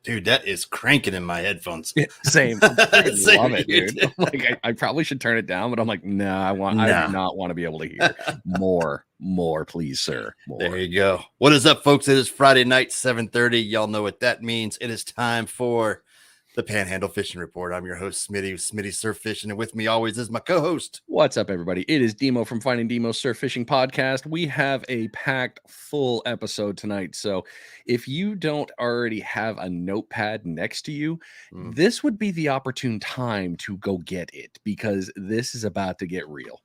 Dude, that is cranking in my headphones. Same. I freaking Same love it, here, dude. I'm like, I probably should turn it down, but I'm like, no, I Nah. do not want to be able to hear more, please, sir. More. There you go. What is up, folks? It is Friday night, 7:30. Y'all know what that means. It is time for the Panhandle Fishing Report. I'm your host, Smitty, with Smitty Surf Fishing, and with me always is my co-host. What's up, everybody? It is Demo from Finding Demo's Surf Fishing Podcast. We have a packed full episode tonight. So if you don't already have a notepad next to you, this would be the opportune time to go get it, because this is about to get real.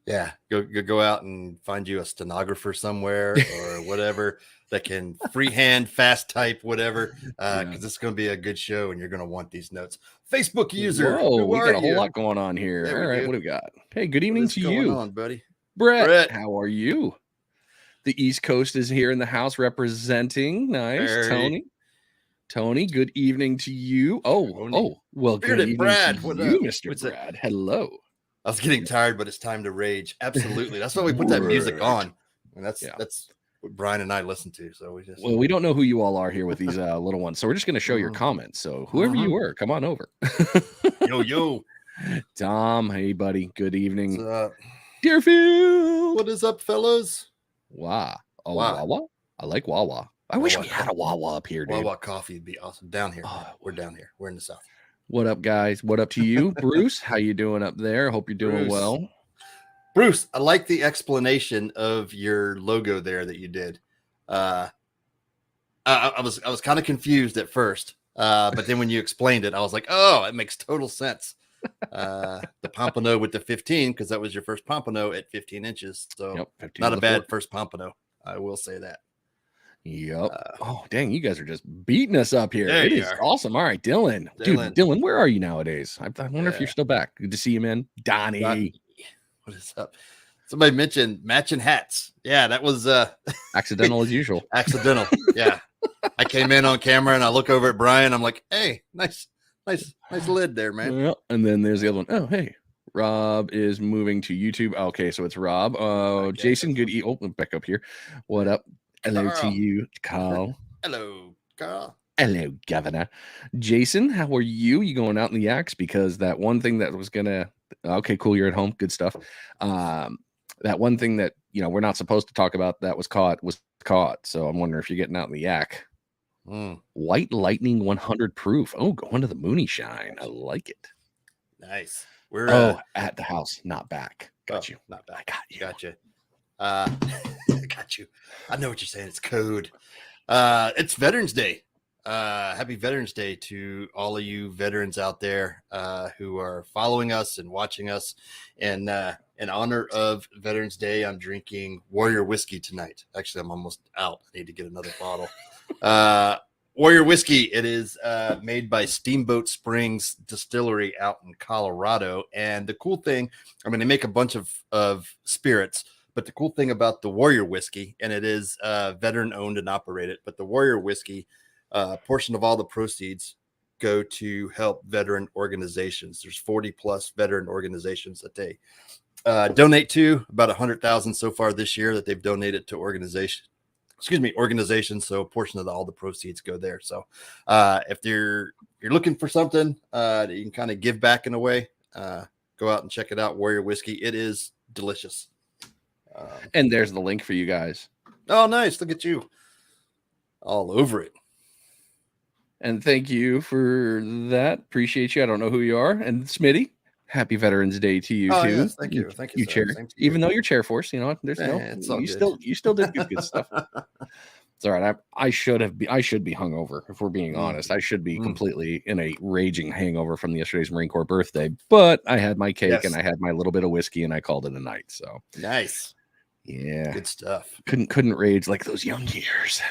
Yeah, go out and find you a stenographer somewhere or whatever that can freehand, fast type, whatever, because it's going to be a good show and you're going to want these notes. Facebook user, whoa, we got a whole lot going on here. All right, what do we got? Hey, good evening to you, on, buddy. Brett. How are you? The East Coast is here in the house representing. Nice, Tony. Good evening to you. Well, good evening Brad. to you, Mr. Brad. Hello. I was getting tired, but it's time to rage. Absolutely. That's why we put that music on. And that's what Brian and I listen to. So we don't know who you all are here with these little ones. So we're just going to show your comments. So whoever you were, come on over. Yo. Tom, hey, buddy. Good evening. What's up? Deerfield. What is up, fellas? Wow. Wawa? I like Wawa. I wish we had a Wawa up here, dude. Wawa coffee would be awesome. Down here. We're down here. We're in the South. What up, guys? What up to you, Bruce? How you doing up there? Hope you're doing well. Bruce, I like the explanation of your logo there that you did. I was kind of confused at first, but then when you explained it, I was like, oh, it makes total sense. The pompano with the 15, because that was your first pompano at 15 inches. So not a bad first pompano. I will say that. Yep. Dang, you guys are just beating us up here. It is awesome. All right, Dylan. Dude, Dylan, where are you nowadays? I wonder if you're still back. Good to see you, man. Donnie. What is up? Somebody mentioned matching hats. Yeah, that was accidental as usual. Accidental. Yeah. I came in on camera and I look over at Brian. I'm like, hey, nice lid there, man. Yeah. And then there's the other one. Oh, hey. Rob is moving to YouTube. Okay, so it's Rob. Jason, good. Back up here. What up? Hello to you, Carl. Hello, Carl. Hello, Governor. Jason, how are you? You going out in the yaks? Because that one thing that was gonna. Okay, cool. You're at home. Good stuff. That one thing that we're not supposed to talk about that was caught. So I'm wondering if you're getting out in the yak. White Lightning 100 proof. Oh, going to the Mooney Shine. I like it. Nice. We're at the house, not back. Got you. Not back. I got you. Gotcha. Got you. I know what you're saying. It's code. It's Veterans Day. Happy Veterans Day to all of you veterans out there who are following us and watching us. And in honor of Veterans Day, I'm drinking Warrior Whiskey tonight. Actually, I'm almost out. I need to get another bottle. Warrior Whiskey. It is made by Steamboat Springs Distillery out in Colorado. And the cool thing, they make a bunch of spirits. But the cool thing about the Warrior Whiskey, and it is veteran owned and operated, but the Warrior Whiskey, portion of all the proceeds go to help veteran organizations. There's 40 plus veteran organizations that they donate to, about 100,000 so far this year that they've donated to organizations. So a portion of all the proceeds go there. So if you're looking for something that you can kind of give back in a way, go out and check it out. Warrior Whiskey. It is delicious. And there's the link for you guys. Oh, nice. Look at you. All over it. And thank you for that. Appreciate you. I don't know who you are. And Smitty, happy Veterans Day to you too. Yes, thank you. Thank you. You chair, even though you're chair force, there's you still did good stuff. It's all right. I should be hungover, if we're being honest. I should be completely in a raging hangover from yesterday's Marine Corps birthday. But I had my cake and I had my little bit of whiskey and I called it a night. So nice. Yeah. Good stuff. Couldn't rage like those young years.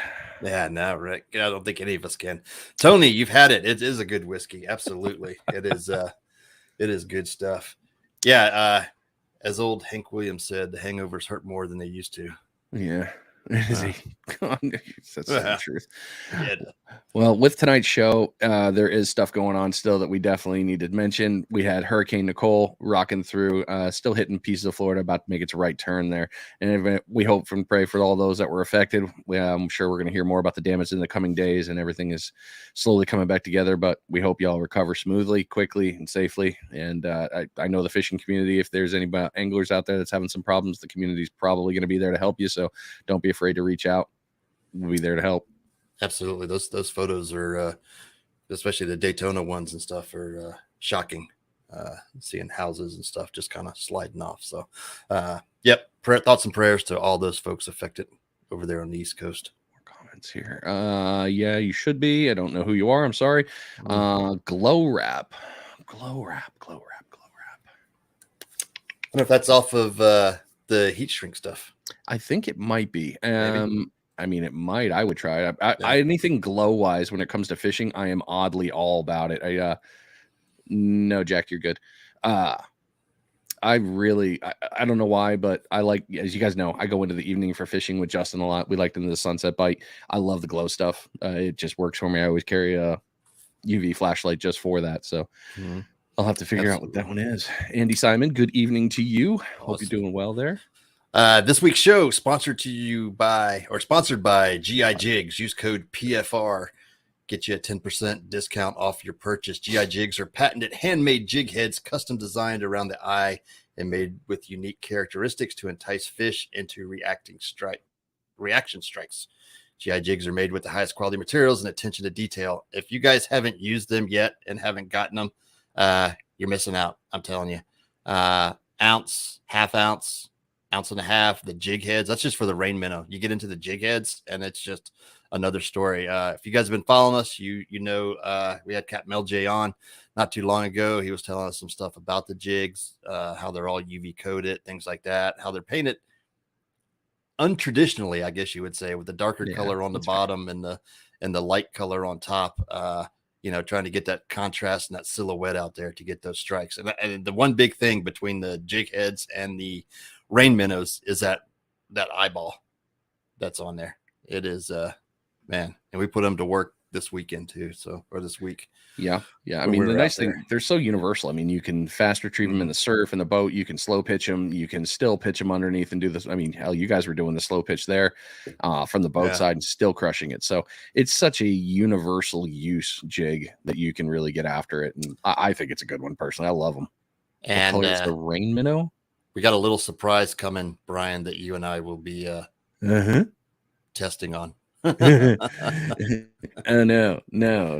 Yeah, no, Rick. I don't think any of us can. Tony, you've had it. It is a good whiskey. Absolutely. It is good stuff. Yeah. As old Hank Williams said, the hangovers hurt more than they used to. Yeah. Is he? That's the truth. Yeah. Well, with tonight's show, there is stuff going on still that we definitely need to mention. We had Hurricane Nicole rocking through, still hitting pieces of Florida, about to make its right turn there. And we hope and pray for all those that were affected. I'm sure we're going to hear more about the damage in the coming days, and everything is slowly coming back together. But we hope y'all recover smoothly, quickly, and safely. And I know the fishing community, if there's any anglers out there that's having some problems, the community's probably going to be there to help you. So don't be afraid to reach out. We'll be there to help. Absolutely. Those photos are, especially the Daytona ones and stuff, are shocking. Seeing houses and stuff just kind of sliding off. So, yep. Thoughts and prayers to all those folks affected over there on the East Coast. More comments here. Yeah, you should be. I don't know who you are. I'm sorry. Glow wrap. I don't know if that's off of the heat shrink stuff. I think it might be. I mean, it might. I would try it. Anything glow wise when it comes to fishing, I am oddly all about it. No, Jack, you're good. I don't know why, but I like, as you guys know, I go into the evening for fishing with Justin a lot. We like into the sunset bite. I love the glow stuff. It just works for me. I always carry a UV flashlight just for that. So I'll have to figure out what that one is. Andy Simon, good evening to you. Awesome. Hope you're doing well there. This week's show sponsored by GI Jigs. Use code PFR. Get you a 10% discount off your purchase. GI Jigs are patented handmade jig heads, custom designed around the eye and made with unique characteristics to entice fish into reaction strikes. GI Jigs are made with the highest quality materials and attention to detail. If you guys haven't used them yet and haven't gotten them, you're missing out. I'm telling you. Ounce, half ounce, ounce and a half, the jig heads. That's just for the rain minnow. You get into the jig heads, and it's just another story. If you guys have been following us, you know we had Cap Mel J on not too long ago. He was telling us some stuff about the jigs, how they're all UV coated, things like that, how they're painted untraditionally, I guess you would say, with the darker color on the bottom and the light color on top. Trying to get that contrast and that silhouette out there to get those strikes. And the one big thing between the jig heads and the rain minnows is that eyeball that's on there. It is, man. And we put them to work this weekend too. Or this week. Yeah. I mean, the nice thing, they're so universal. I mean, you can fast retrieve them in the surf and the boat. You can slow pitch them. You can still pitch them underneath and do this. I mean, hell, you guys were doing the slow pitch there from the boat side and still crushing it. So it's such a universal use jig that you can really get after it. And I think it's a good one personally. I love them. And what color is the rain minnow? We got a little surprise coming, Brian, that you and I will be testing on. Oh no,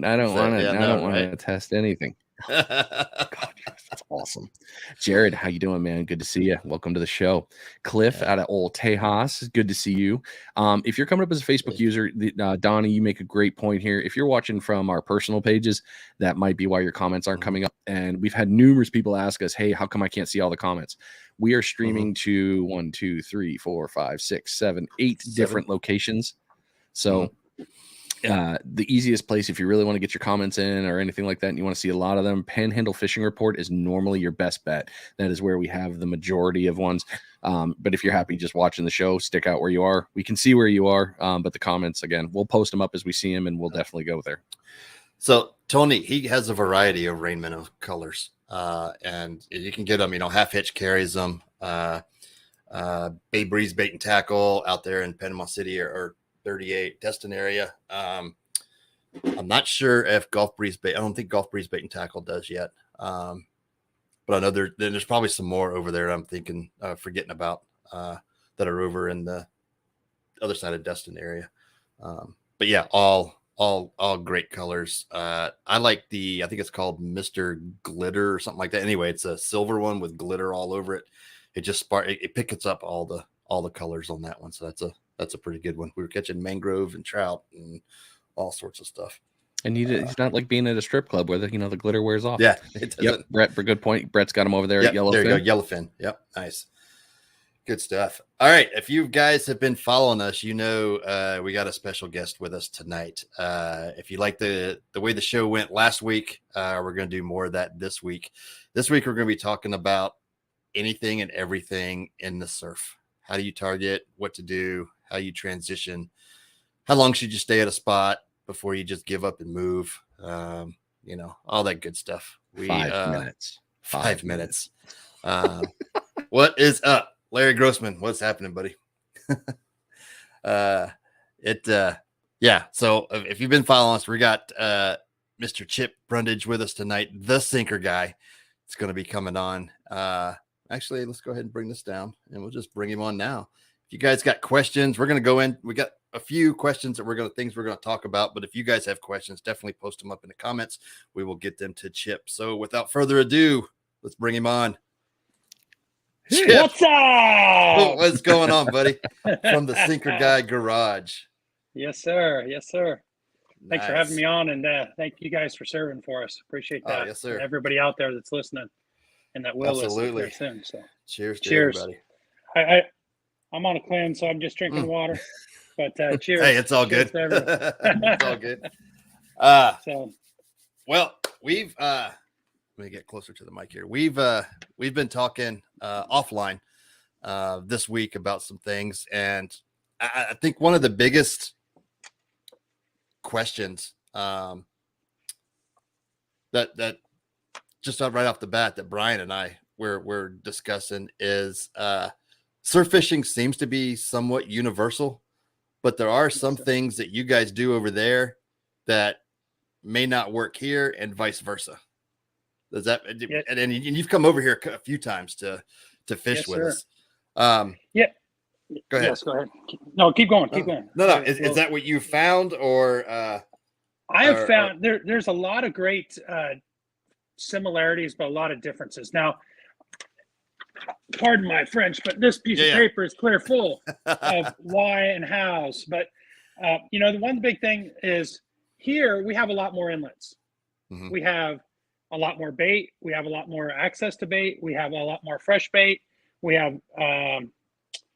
I don't want to. I don't want to test anything. God, that's awesome. Jared, how you doing, man? Good to see you. Welcome to the show. Cliff out of Old Tejas, good to see you. If you're coming up as a Facebook user, Donnie, you make a great point here. If you're watching from our personal pages, that might be why your comments aren't coming up. And we've had numerous people ask us, hey, how come I can't see all the comments? We are streaming to 1, 2, 3, 4, 5, 6, 7, 8 different locations. So the easiest place, if you really want to get your comments in or anything like that, and you want to see a lot of them, Panhandle Fishing Report is normally your best bet. That is where we have the majority of ones. But if you're happy just watching the show, stick out where you are. We can see where you are. But the comments, again, we'll post them up as we see them, and we'll definitely go there. So Tony, he has a variety of rain minnow colors. And you can get them, Half Hitch carries them. Bay Breeze Bait and Tackle out there in Panama City or 38 Destin area. I'm not sure if Gulf Breeze Bait. I don't think Gulf Breeze Bait and Tackle does yet. But I know there's probably some more over there. I'm thinking, forgetting about that are over in the other side of Destin area. But yeah, all great colors. I like I think it's called Mr. Glitter or something like that. Anyway, it's a silver one with glitter all over it. It just it picks up all the colors on that one. So that's a pretty good one. We were catching mangrove and trout and all sorts of stuff. And it's not like being at a strip club where the glitter wears off. Yeah. It yep. Brett, for good point. Brett's got them over there at Yellowfin. There you go. Yellowfin. Yep. Nice. Good stuff. All right. If you guys have been following us, we got a special guest with us tonight. If you like the way the show went last week, we're going to do more of that this week. This week, we're going to be talking about anything and everything in the surf. how do you target, what to do, how you transition, how long should you stay at a spot before you just give up and move, all that good stuff. 5 minutes. 5 minutes. What is up, Larry Grossman? What's happening, buddy? So if you've been following us, we got Mr. Chip Brundrage with us tonight, the sinker guy. It's going to be coming on. Actually, let's go ahead and bring this down, and we'll just bring him on now. If you guys got questions, we're going to go in. We got a few questions that things we're going to talk about. But if you guys have questions, definitely post them up in the comments. We will get them to Chip. So without further ado, let's bring him on. Chip. What's up? What's going on, buddy? From the Sinker Guy Garage. Yes, sir. Yes, sir. Thanks for having me on, and thank you guys for serving for us. Appreciate that. Yes, sir. And everybody out there that's listening and that will Absolutely. listen soon. So cheers, everybody. I'm on a cleanse, so I'm just drinking water. But cheers. Hey, it's all good. It's all good. Well, we've let me get closer to the mic here. We've been talking offline this week about some things, and I think one of the biggest questions that just right off the bat that Brian and I we're discussing is surf fishing seems to be somewhat universal, but there are some things that you guys do over there that may not work here, and vice versa. Does that? Yeah. And you've come over here a few times to fish with us. Yeah. Go ahead. Yes, go ahead. No, keep going. Keep going. No. Is that what you found, or? I have found there's a lot of great similarities, but a lot of differences. Now, pardon my French, but this piece of paper is clear full of why and hows. But the one big thing is here we have a lot more inlets. Mm-hmm. We have a lot more bait. We have a lot more access to bait. We have a lot more fresh bait. We have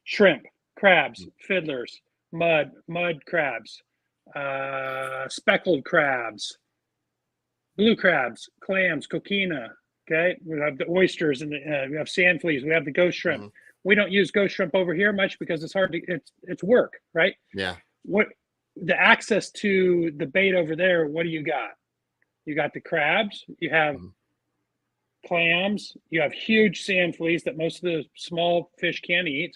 shrimp, crabs, fiddlers, mud crabs, speckled crabs, blue crabs, clams, coquina. Okay, we have the oysters and we have sand fleas. We have the ghost shrimp. Mm-hmm. We don't use ghost shrimp over here much because it's hard to it's work, right? Yeah. What the access to the bait over there? What do you got? You got the crabs. You have clams. You have huge sand fleas that most of the small fish can't eat.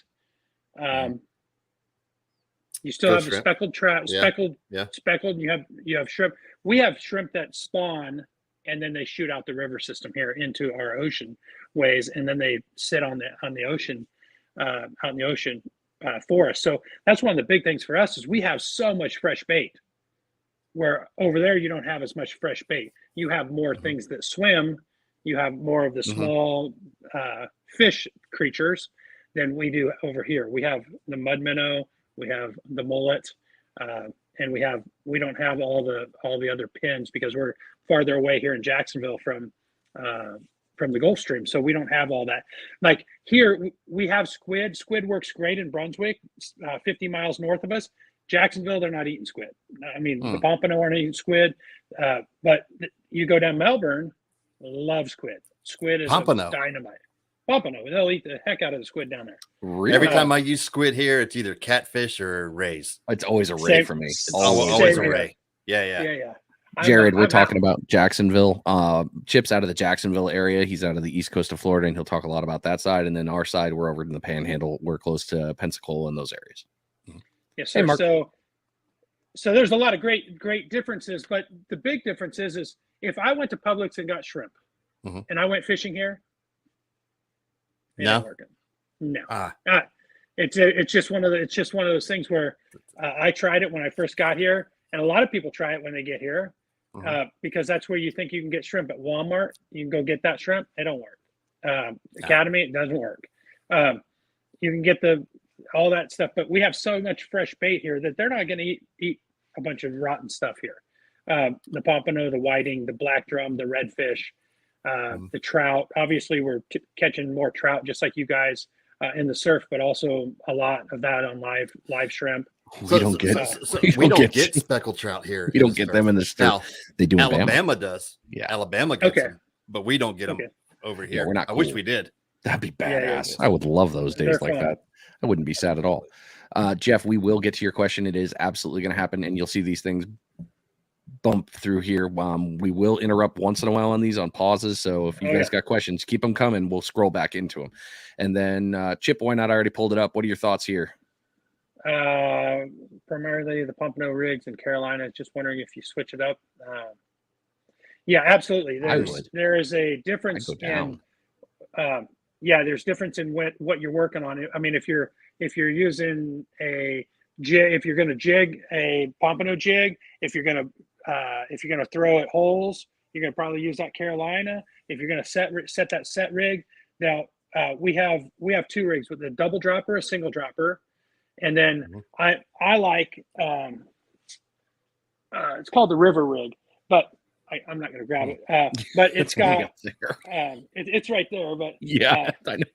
You still have the speckled trout, speckled. You have shrimp. We have shrimp that spawn and then they shoot out the river system here into our ocean ways, and then they sit on the ocean, out in the ocean for us. So that's one of the big things for us is we have so much fresh bait. Where over there you don't have as much fresh bait. You have more things that swim. You have more of the small fish creatures than we do over here. We have the mud minnow, we have the mullet, and we don't have all the other pins because we're farther away here in Jacksonville from the Gulf Stream, so we don't have all that. Like here, we have squid. Squid works great in Brunswick, 50 miles north of us. Jacksonville, they're not eating squid. I mean, the Pompano aren't eating squid, but you go down Melbourne, love squid. Squid is dynamite. Pompano, they'll eat the heck out of the squid down there. Really? Every time I use squid here, it's either catfish or rays. It's always a ray for me. It's always a ray. Yeah. Jared, we're talking about Jacksonville. Chip's out of the Jacksonville area. He's out of the east coast of Florida, and he'll talk a lot about that side. And then our side, we're over in the Panhandle. We're close to Pensacola and those areas. Yes, sir. Hey, Mark. So there's a lot of great differences, but the big difference is if I went to Publix and got shrimp, and I went fishing here, no, it's just one of those things where I tried it when I first got here, and a lot of people try it when they get here, because that's where you think you can get shrimp at Walmart. You can go get that shrimp. It don't work. Academy, it doesn't work. You can get all that stuff, but we have so much fresh bait here that they're not going to eat a bunch of rotten stuff here. The pompano, the whiting, the black drum, the redfish, the trout. Obviously, we're catching more trout, just like you guys in the surf, but also a lot of that on live shrimp. We don't get speckled trout here. We don't get them in the surf. They do. Alabama does. Yeah, Alabama gets them, but we don't get them over here. Yeah, we're not. I wish we did. That'd be Yeah, badass. I would love those days like fun. that. I wouldn't be sad at all. Jeff, we will get to your question. It is absolutely going to happen, and you'll see these things bump through here. We will interrupt once in a while on these on pauses. So if you guys got questions, keep them coming. We'll scroll back into them. And then Chip, why not? I already pulled it up. What are your thoughts here? Primarily the Pompano rigs in Carolina. Just wondering if you switch it up. Yeah, absolutely. There is a difference in there's difference in what you're working on. I mean, if you're using a jig, if you're going to jig a Pompano jig, if you're going to throw at holes, you're going to probably use that Carolina. If you're going to set that set rig, now we have two rigs with a double dropper, a single dropper, and then I like it's called the river rig, but I'm not going to grab it, but it's got it's right there. But I know.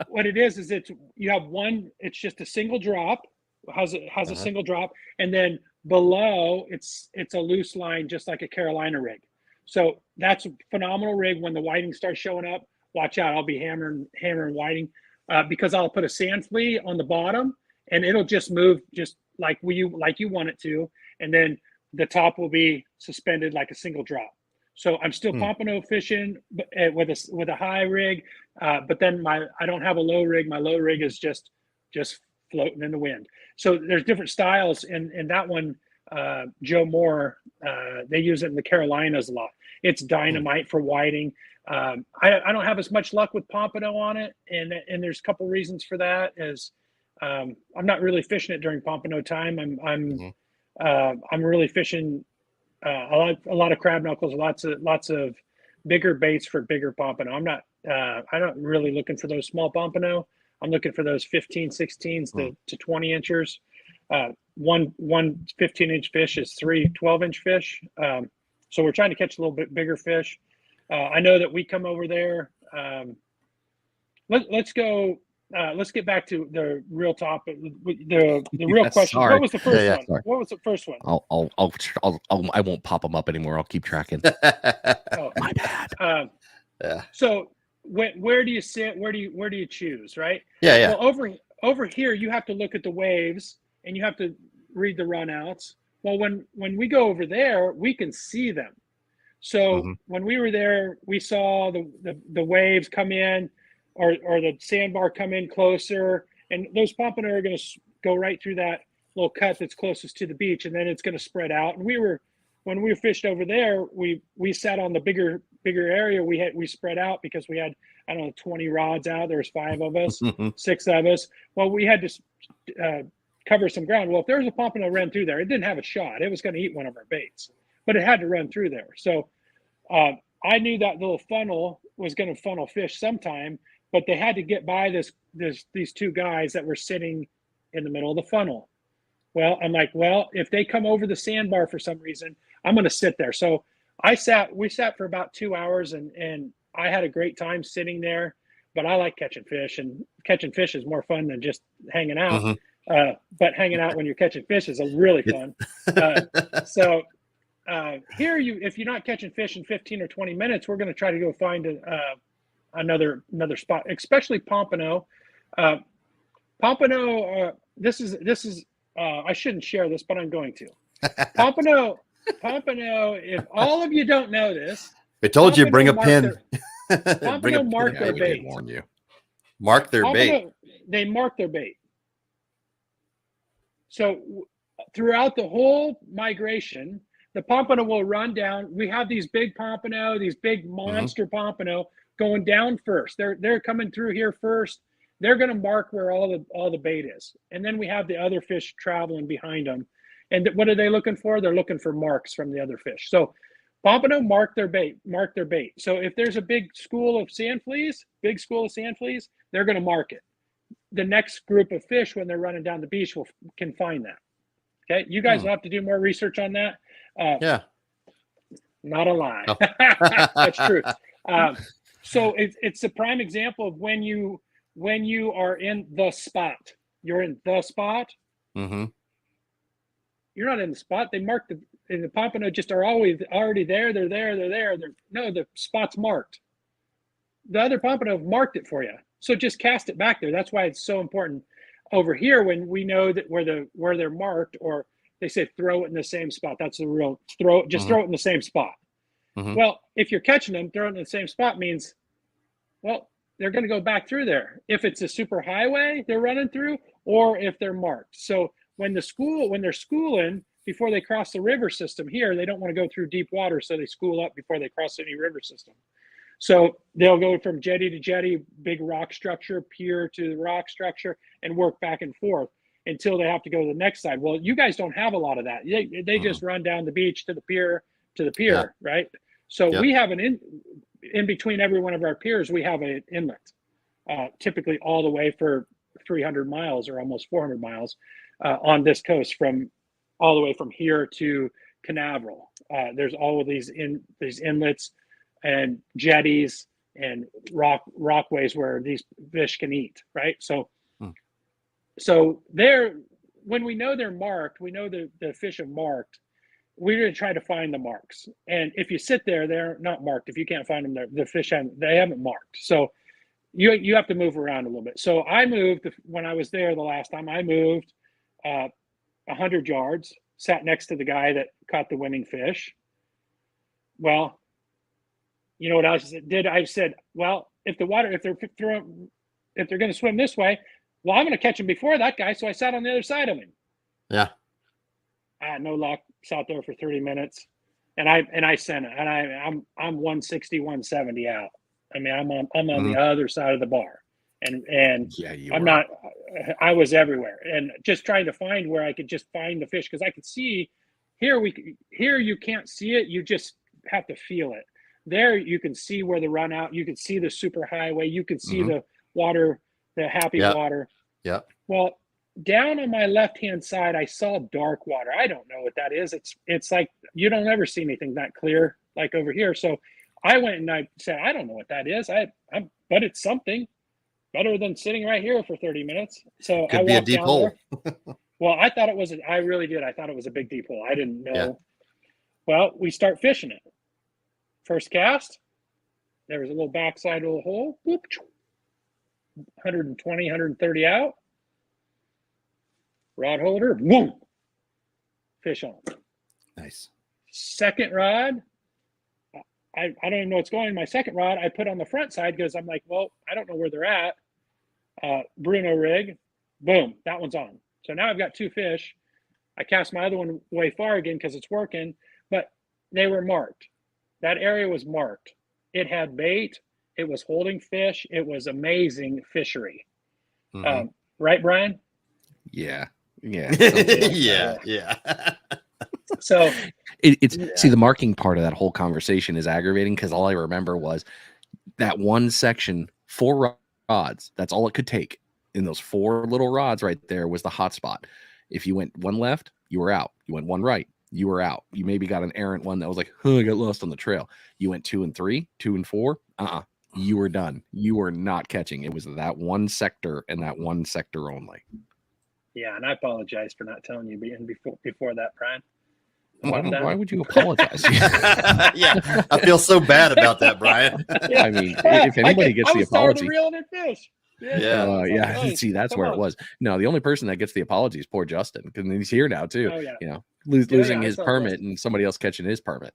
what it is you have one. It's just a single drop. Has a single drop, and then below it's a loose line, just like a Carolina rig. So that's a phenomenal rig. When the whiting starts showing up, watch out. I'll be hammering whiting because I'll put a sand flea on the bottom, and it'll just move just like you want it to, and then the top will be suspended like a single drop. So I'm still Pompano fishing with a high rig, but then I don't have a low rig. My low rig is just floating in the wind. So there's different styles, and that one, Joe Moore, they use it in the Carolinas a lot. It's dynamite for whiting. I don't have as much luck with Pompano on it, and there's a couple reasons for that. I'm not really fishing it during Pompano time. I'm really fishing a lot of crab knuckles, lots of bigger baits for bigger Pompano. I'm not really looking for those small Pompano. I'm looking for those 15, 16s to 20 inchers. One 15-inch fish is 3 12-inch fish. So we're trying to catch a little bit bigger fish. I know that we come over there. Let's go. Let's get back to the real topic. The real question. Sorry. What was the first one? Sorry. What was the first one? I won't pop them up anymore. I'll keep tracking. Oh, my bad. So where do you sit? Where do you choose? Right. Yeah. Well, over here, you have to look at the waves and you have to read the runouts. Well, when we go over there, we can see them. So when we were there, we saw the waves come in, or the sandbar come in closer, and those Pompano are going to go right through that little cut that's closest to the beach, and then it's going to spread out. And when we fished over there, we sat on the bigger area. We spread out because we had, I don't know, 20 rods out. There was 5 of us, 6 of us. Well, we had to cover some ground. Well, if there was a Pompano run through there, it didn't have a shot. It was going to eat one of our baits, but it had to run through there. So I knew that little funnel was going to funnel fish sometime, but they had to get by these 2 guys that were sitting in the middle of the funnel. Well, I'm like, if they come over the sandbar for some reason, I'm going to sit there. So we sat for about 2 hours, and I had a great time sitting there, but I like catching fish, and catching fish is more fun than just hanging out. But hanging out when you're catching fish is really fun. So here, if you're not catching fish in 15 or 20 minutes, we're going to try to go find another spot, especially Pompano. Pompano. This is. I shouldn't share this, but I'm going to. Pompano. If all of you don't know this, I told you, bring a pin. Pompano mark their bait. Mark their bait. They mark their bait. So throughout the whole migration, the Pompano will run down. We have these big Pompano, these big monster Pompano going down first. They're coming through here first. They're going to mark where all the bait is, and then we have the other fish traveling behind them. And what are they looking for? They're looking for marks from the other fish. So Pompano mark their bait. So if there's a big school of sand fleas, they're going to mark it. The next group of fish, when they're running down the beach, can find that. Okay, you guys will have to do more research on that. Not a lie. Oh. That's true. So it's a prime example of when you are in the spot. You're in the spot. You're not in the spot. They mark the Pompano just are always already there. They're there. No, the spot's marked. the other pompano marked it for you. So just cast it back there. That's why it's so important over here when we know that where they're marked, or they say throw it in the same spot. That's the real throw it in the same spot. Well, if you're catching them, throw it in the same spot means, well, they're going to go back through there. If it's a super highway they're running through, or if they're marked. So when they're schooling before they cross the river system here, they don't want to go through deep water, so they school up before they cross any river system. So they'll go from jetty to jetty, big rock structure, pier to the rock structure, and work back and forth until they have to go to the next side. Well, you guys don't have a lot of that. They just run down the beach to the pier, right? So we have in between every one of our piers, we have an inlet, typically all the way for 300 miles or almost 400 miles on this coast, from all the way from here to Canaveral. There's all of these inlets and jetties and rockways where these fish can eat, right? So there, when we know they're marked, we know the fish are marked, we're going to try to find the marks. And if you sit there, they're not marked. If you can't find them, the fish haven't marked. So you have to move around a little bit. So I moved, when I was there the last time, I moved 100 yards, sat next to the guy that caught the winning fish. Well, you know what I did? I said, well, if they're going to swim this way, well, I'm going to catch him before that guy. So I sat on the other side of him. Yeah. I had no luck. Sat there for 30 minutes, and I sent it. And I'm 160, 170 out. I mean, I'm on the other side of the bar, and yeah, I'm not. I was everywhere, and just trying to find where I could just find the fish, because I could see here. Here you can't see it. You just have to feel it. There you can see where the run out. You can see the super highway. You can see the water, the happy water. Yeah. Well, down on my left-hand side, I saw dark water. I don't know what that is. It's like you don't ever see anything that clear like over here. So I went and I said, I don't know what that is. But it's something better than sitting right here for 30 minutes. So could be a deep hole. Well, I thought it was. I really did. I thought it was a big deep hole. I didn't know. Yeah. Well, we start fishing it. First cast, there was a little backside little hole. Whoop, 120, 130 out. Rod holder, boom, fish on. Nice. Second rod, I don't even know what's going. My second rod, I put on the front side because I'm like, well, I don't know where they're at. Bruno rig, boom, that one's on. So now I've got two fish. I cast my other one way far again because it's working, but they were marked. That area was marked. It had bait. It was holding fish. It was amazing fishery. Right, Brian? Yeah. Yeah. So it's see, the marking part of that whole conversation is aggravating, because all I remember was that one section, 4 rods. That's all it could take. In those 4 little rods right there was the hot spot. If you went one left, you were out. You went one right, you were out. You maybe got an errant one that was like, I got lost on the trail. You went 2 and 3, 2 and 4. You were done. You were not catching. It was that one sector and that one sector only. Yeah, and I apologize for not telling you before that, Brian. Why would you apologize? Yeah, I feel so bad about that, Brian. I mean, if anybody gets the apology, reeling in fish. Yeah. See, that's where it was. No, the only person that gets the apology is poor Justin, because he's here now too. Oh, yeah. You know, losing his permit and somebody else catching his permit.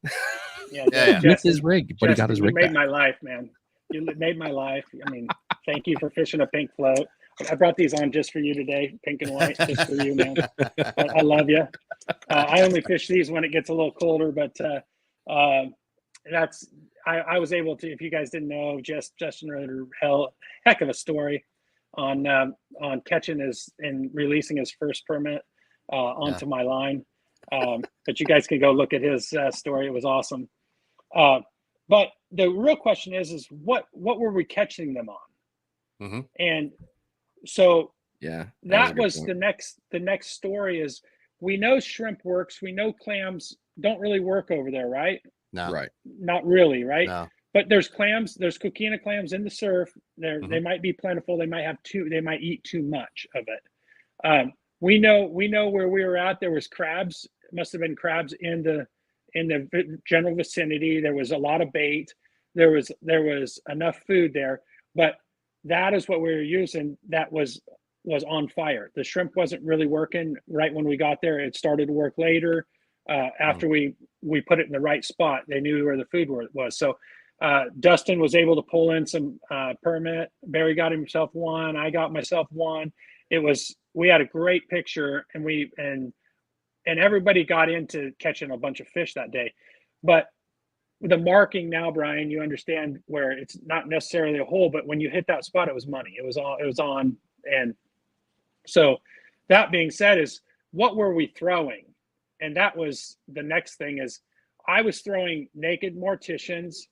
Yeah. With his rig, but Justin, he got his rig. You made my life, man. You made my life. I mean, thank you for fishing a pink float. I brought these on just for you today, pink and white, just for you, man. I love you. I only fish these when it gets a little colder, but I was able to. If you guys didn't know, Justin wrote a heck of a story on catching his and releasing his first permit onto my line. But you guys can go look at his story. It was awesome. But the real question is what were we catching them on? And so that was the next story is, we know shrimp works. We know clams don't really work over there, right? No. Right. Not really, right? No. But there's coquina clams in the surf. They might be plentiful. They might eat too much of it. We know where we were at. There was crabs. Must have been crabs in the general vicinity. There was a lot of bait. there was enough food there, but that is what we were using. That was on fire. The shrimp wasn't really working right when we got there. It started to work later after we put it in the right spot. They knew where the food was. So Dustin was able to pull in some permit. Barry got himself one. I got myself one. We had a great picture, and everybody got into catching a bunch of fish that day. But the marking now, Brian, you understand where it's not necessarily a hole, but when you hit that spot, it was money. It was on. And so that being said, is what were we throwing? And that was the next thing. Is I was throwing naked morticians,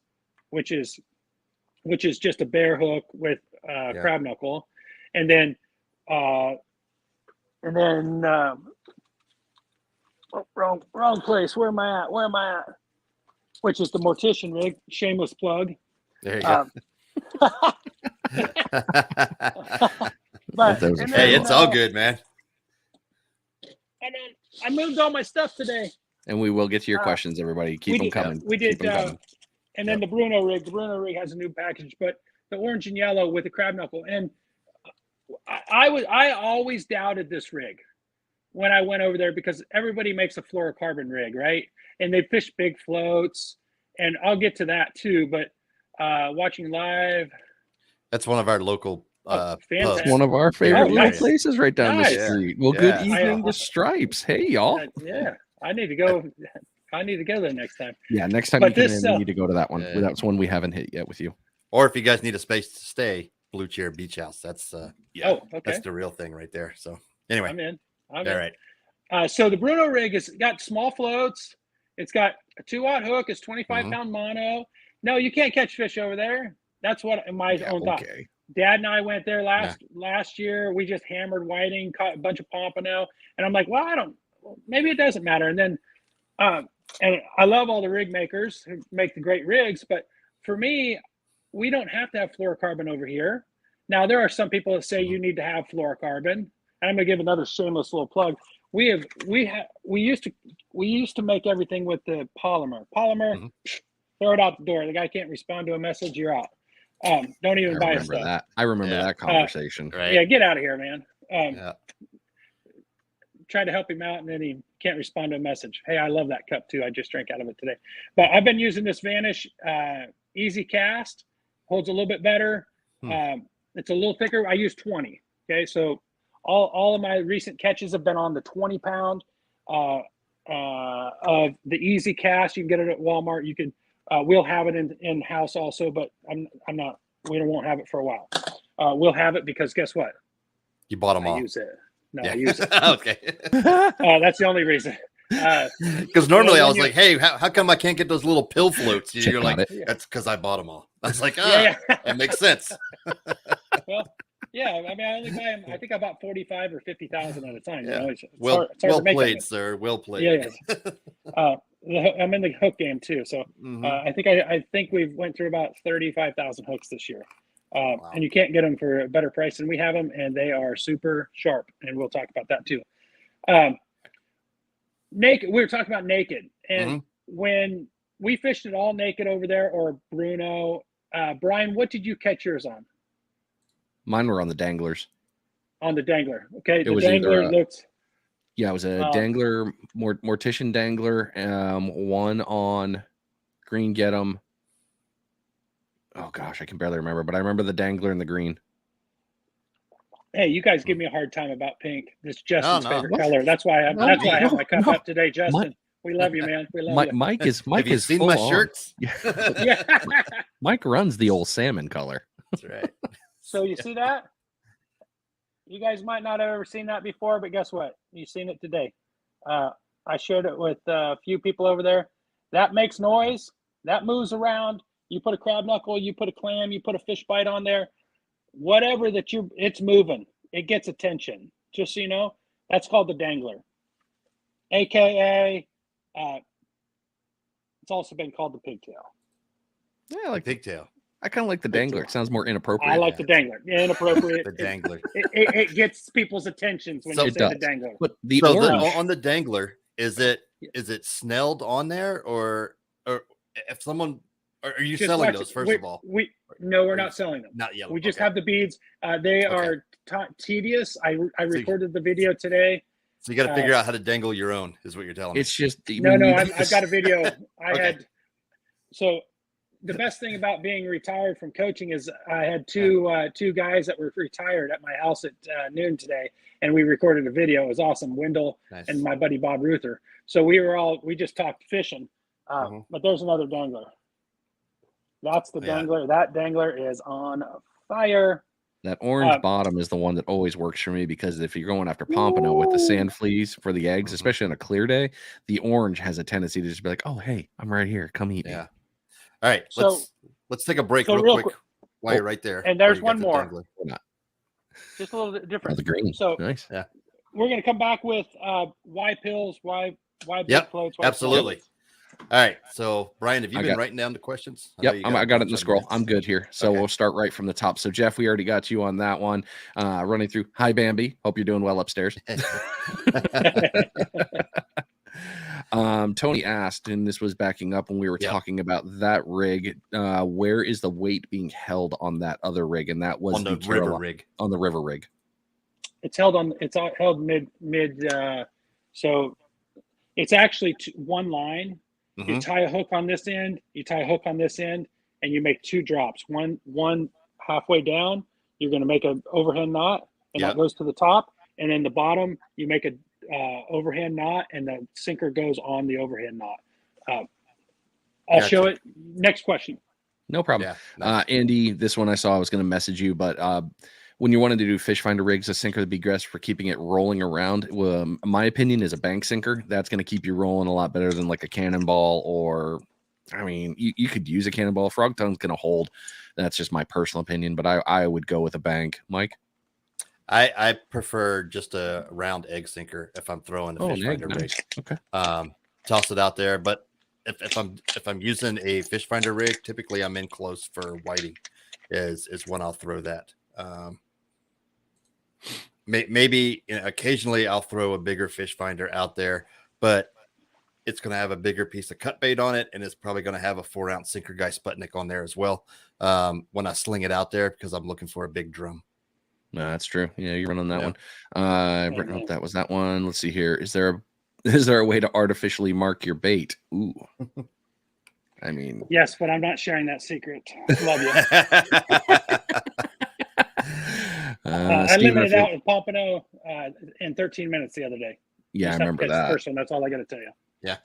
which is just a bare hook with crab knuckle, and then wrong place. Where am I at? Which is the mortician rig. Shameless plug. There you go. But hey, it's all good, man. And then I moved all my stuff today. And we will get to your questions, everybody. Keep them coming. We did. And then the Bruno rig. The Bruno rig has a new package, but the orange and yellow with the crab knuckle. And I always doubted this rig when I went over there, because everybody makes a fluorocarbon rig, right? And they fish big floats, and I'll get to that too. But watching live, that's one of our local it's one of our favorite places right down the street. Well, good evening to Stripes. Hey, y'all. I need to go. I need to go there next time. Yeah, next time you come in, we need to go to that one. That's one we haven't hit yet with you. Or if you guys need a space to stay, Blue Chair Beach House. That's that's the real thing right there. So anyway, I'm in. All right. So the Bruno rig has got small floats. It's got a 2-aught hook. It's 25-pound mono. No, you can't catch fish over there. That's what my own thought. Dad and I went there last year. We just hammered whiting, caught a bunch of pompano, and I'm like, well, maybe it doesn't matter. And then, and I love all the rig makers who make the great rigs, but for me, we don't have to have fluorocarbon over here. Now, there are some people that say you need to have fluorocarbon. And I'm gonna give another shameless little plug. We used to make everything with the polymer. Throw it out the door. The guy can't respond to a message. You're out. Don't even buy stuff. I remember that conversation. Right. Yeah, get out of here, man. Tried to help him out, and then he can't respond to a message. Hey, I love that cup too. I just drank out of it today. But I've been using this Vanish Easy Cast. Holds a little bit better. It's a little thicker. I use 20. Okay, so all of my recent catches have been on the 20-pound of the Easy Cast. You can get it at Walmart. You can. We'll have it in house also, but I'm not. We won't have it for a while. We'll have it because guess what? You bought them all. I use it. No, I use it. Okay. That's the only reason. Because normally I was like, hey, how come I can't get those little pill floats? You're like, that's because I bought them all. I was like, that makes sense. Well, yeah, I mean, I only buy them. I think I bought 45 or 50,000 at a time. Yeah. You know, it's well hard played, sir. Well played. Yeah. I'm in the hook game too, so I think we've went through about 35,000 hooks this year, and you can't get them for a better price than we have them, and they are super sharp, and we'll talk about that too. Naked. We were talking about naked, and when we fished it all naked over there, or Bruno, Brian, what did you catch yours on? Mine were on the danglers. On the dangler, okay. The dangler looked. Yeah, it was a dangler, mortician dangler. One on green get 'em. Oh gosh, I can barely remember, but I remember the dangler and the green. Hey, you guys give me a hard time about pink. This is Justin's favorite color. That's why I have my cup up today, Justin. We love you, man. We love you. Mike is Have you seen my shirts? Yeah. Mike runs the old salmon color. That's right. So you see that? You guys might not have ever seen that before, but guess what? You've seen it today. I shared it with a few people over there. That makes noise. That moves around. You put a crab knuckle, you put a clam, you put a fish bite on there. Whatever it's moving. It gets attention. Just so you know, that's called the dangler. AKA, it's also been called the pigtail. Yeah, I like pigtail. I kind of like the dangler. It sounds more inappropriate. I like the dangler. Inappropriate. The dangler. It gets people's attentions when you say the dangler. But the on the dangler, is it snelled on there, or if someone Are you selling those, first of all? No, we're not selling them. Not yet. We just have the beads. They are tedious. I recorded the video today. So you got to figure out how to dangle your own, is what you're telling me. It's just I've got a video. So the best thing about being retired from coaching is I had two guys that were retired at my house at noon today, and we recorded a video. It was awesome. Wendell and my buddy Bob Ruther. So we just talked fishing. But there's another dangler. That's the dangler. That dangler is on fire. That orange bottom is the one that always works for me, because if you're going after pompano with the sand fleas for the eggs, especially on a clear day, the orange has a tendency to just be like, oh, hey, I'm right here. Come eat me. All right. Let's take a break real quick while you're right there. And there's one more. Just a little bit different. The green. So nice. Yeah. We're going to come back with why pills, why big floats. Absolutely. All right. So, Brian, have you been writing down the questions? I got it in the scroll. I'm good here. So we'll start right from the top. So, Jeff, we already got you on that one. Running through. Hi, Bambi. Hope you're doing well upstairs. Tony asked, and this was backing up when we were talking about that rig. Where is the weight being held on that other rig? And that was on the river rig. On the river rig. It's held mid. So it's actually one line. You tie a hook on this end, you tie a hook on this end, and you make two drops. One halfway down, you're going to make an overhand knot, and that goes to the top. And then the bottom, you make a overhand knot, and the sinker goes on the overhand knot. I'll show it. Next question. No problem. Andy, this one I saw, I was going to message you, but when you wanted to do fish finder rigs, a sinker would be best for keeping it rolling around. My opinion is a bank sinker. That's going to keep you rolling a lot better than like a cannonball, or, I mean, you could use a cannonball. Frog tongue's going to hold. That's just my personal opinion, but I would go with a bank. Mike? I prefer just a round egg sinker if I'm throwing a fish finder rig. Okay. Toss it out there, but if I'm using a fish finder rig, typically I'm in close for whiting is when I'll throw that. Maybe occasionally I'll throw a bigger fish finder out there, but it's going to have a bigger piece of cut bait on it, and it's probably going to have a 4-ounce sinker guy Sputnik on there as well when I sling it out there, because I'm looking for a big drum. No, that's true. Yeah, you're running that one. That was that one. Let's see here. Is there a way to artificially mark your bait? Ooh. I mean, yes, but I'm not sharing that secret. Love you. I limited out with pompano in 13 minutes the other day. Yeah, I remember that. First one. That's all I got to tell you. Yeah.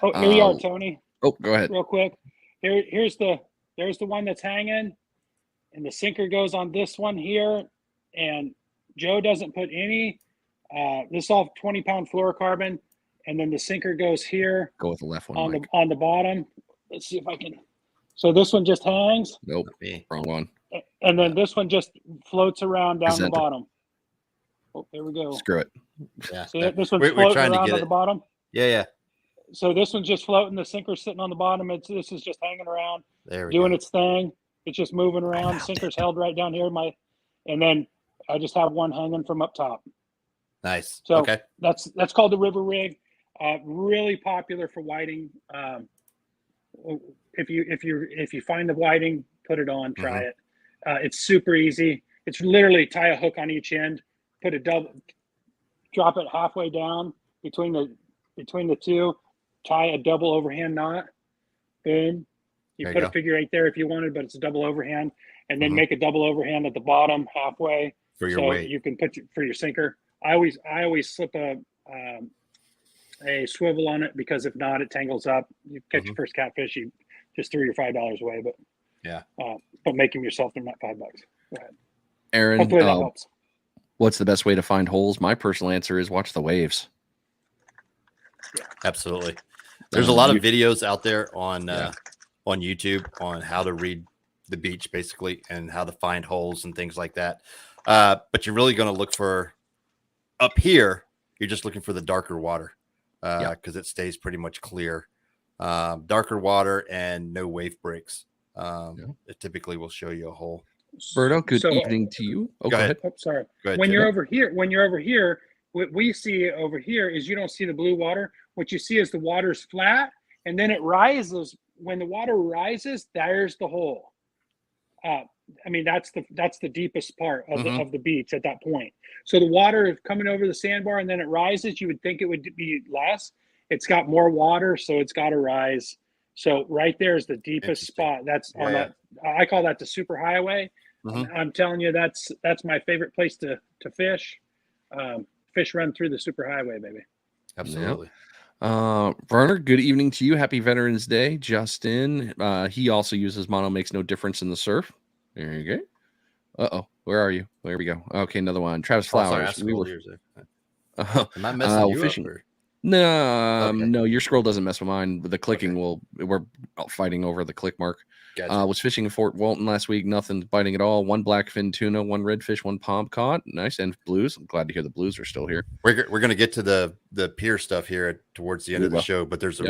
Oh, here you are, Tony. Oh, go ahead. Real quick. There's the one that's hanging, and the sinker goes on this one here, and Joe doesn't put any. This is all 20-pound fluorocarbon, and then the sinker goes here. Go with the left one on the bottom. Let's see if I can. So this one just hangs. Nope, wrong one. And then this one just floats around down the bottom. Oh, there we go. Screw it. Yeah. See, this one's floating around on the bottom. Yeah. So this one's just floating. The sinker's sitting on the bottom. This is just hanging around, doing its thing. It's just moving around. Sinker's held right down here. And then I just have one hanging from up top. Nice. So that's called the river rig. Really popular for whiting. If you find the whiting, put it on. Try it. It's super easy. It's literally tie a hook on each end, drop it halfway down between the two, tie a double overhand knot. Boom. You put a figure 8 there if you wanted, but it's a double overhand, and then make a double overhand at the bottom halfway for your weight. You can put for your sinker. I always slip a swivel on it, because if not, it tangles up. You catch your first catfish, you just threw your $5 away, but don't make them yourself. They're not $5. Go ahead. Aaron, hopefully that helps. What's the best way to find holes? My personal answer is watch the waves. Yeah, absolutely. There's a lot of videos out there on YouTube on how to read the beach, basically, and how to find holes and things like that. But you're really going to look for up here. You're just looking for the darker water because it stays pretty much clear. Darker water and no wave breaks. It typically will show you a hole. Berto, good evening to you. Go ahead. Oh, sorry. When you're over here, what we see over here is you don't see the blue water. What you see is the water's flat, and then it rises when the water rises, there's the hole. I mean, that's the deepest part of the beach at that point. So the water is coming over the sandbar, and then it rises. You would think it would be less. It's got more water, so it's got to rise. So right there is the deepest spot. That's on that. I call that the super highway. I'm telling you, that's my favorite place to fish. Fish run through the super highway, baby. Absolutely. Werner, good evening to you. Happy Veterans Day. Justin, he also uses mono, makes no difference in the surf. There you go. Uh-oh. Where are you? There we go. Okay, another one. Travis Flowers. Sorry, am I messing you fishing. up? Or? No, no, your scroll doesn't mess with mine. The clicking we're fighting over the click mark. Gotcha. Was fishing in Fort Walton last week. Nothing biting at all. One blackfin tuna, one redfish, one palm caught. Nice. And blues. I'm glad to hear the blues are still here. We're going to get to the pier stuff here towards the end of the show, but there's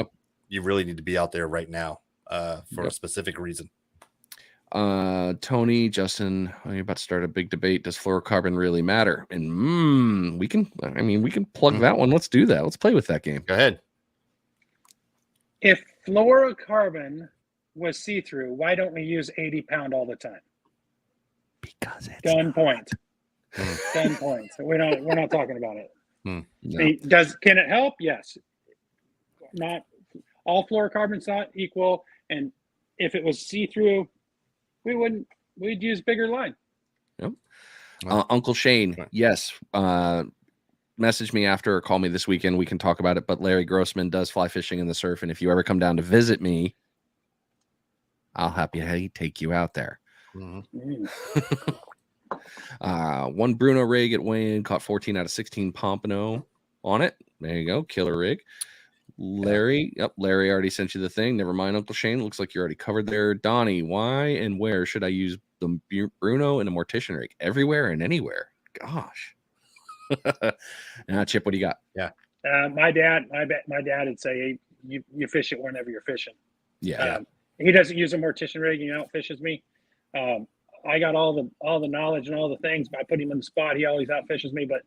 you really need to be out there right now for a specific reason. Tony, Justin, you're about to start a big debate. Does fluorocarbon really matter? And we can plug that one. Let's do that. Let's play with that game. Go ahead. If fluorocarbon was see-through, why don't we use 80-pound all the time? Because it's done point. Done point. So we're not talking about it. No. Can it help? Yes. Not all fluorocarbon's not equal, and if it was see-through, we'd use bigger line. Yep. Uncle Shane, yes. Message me after or call me this weekend. We can talk about it. But Larry Grossman does fly fishing in the surf, and if you ever come down to visit me, I'll happily take you out there. One Bruno rig at Wayne caught 14 out of 16 pompano on it. There you go, killer rig. Larry, Larry already sent you the thing. Never mind, Uncle Shane. Looks like you're already covered there. Donnie, why and where should I use the Bruno and a mortician rig? Everywhere and anywhere. Gosh. Chip, what do you got? Yeah. My dad would say you fish it whenever you're fishing. Yeah. He doesn't use a mortician rig. He outfishes me. I got all the knowledge and all the things. I put him in the spot. He always outfishes me, but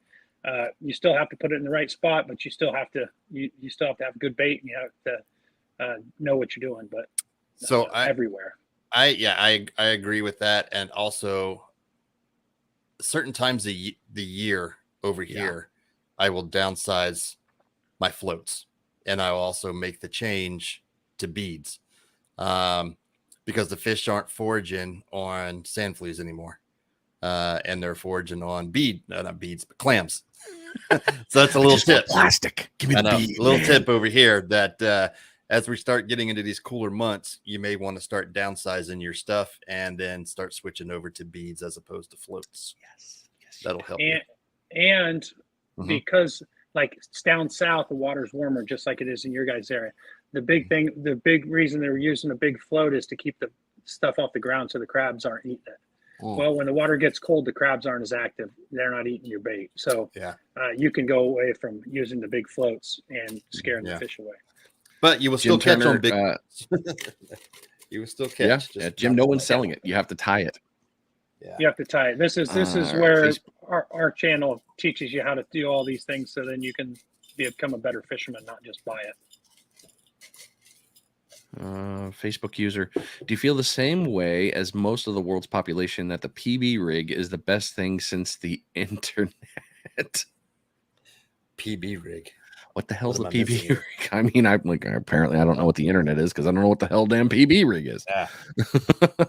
you still have to put it in the right spot. But you still have to have good bait, and you have to know what you're doing. But everywhere. I agree with that, and also certain times the year over here, I will downsize my floats, and I will also make the change to beads. Because the fish aren't foraging on sand fleas anymore. And they're foraging on not beads, but clams. So that's a little tip. Plastic. Give me the bead. A little tip over here that as we start getting into these cooler months, you may want to start downsizing your stuff and then start switching over to beads as opposed to floats. Yes. That'll help. And because like down south, the water's warmer, just like it is in your guys' area. The big reason they're using a big float is to keep the stuff off the ground so the crabs aren't eating it. Well, when the water gets cold, the crabs aren't as active. They're not eating your bait. So you can go away from using the big floats and scaring the fish away. But you will still catch on big. You will still catch. Jim, no one's selling it. You have to tie it. Yeah. You have to tie it. This is where our channel teaches you how to do all these things, so then you can become a better fisherman, not just buy it. Facebook user, do you feel the same way as most of the world's population that the PB rig is the best thing since the internet? PB rig. What the hell's the PB rig? I mean, apparently I don't know what the internet is because I don't know what the hell damn PB rig is. All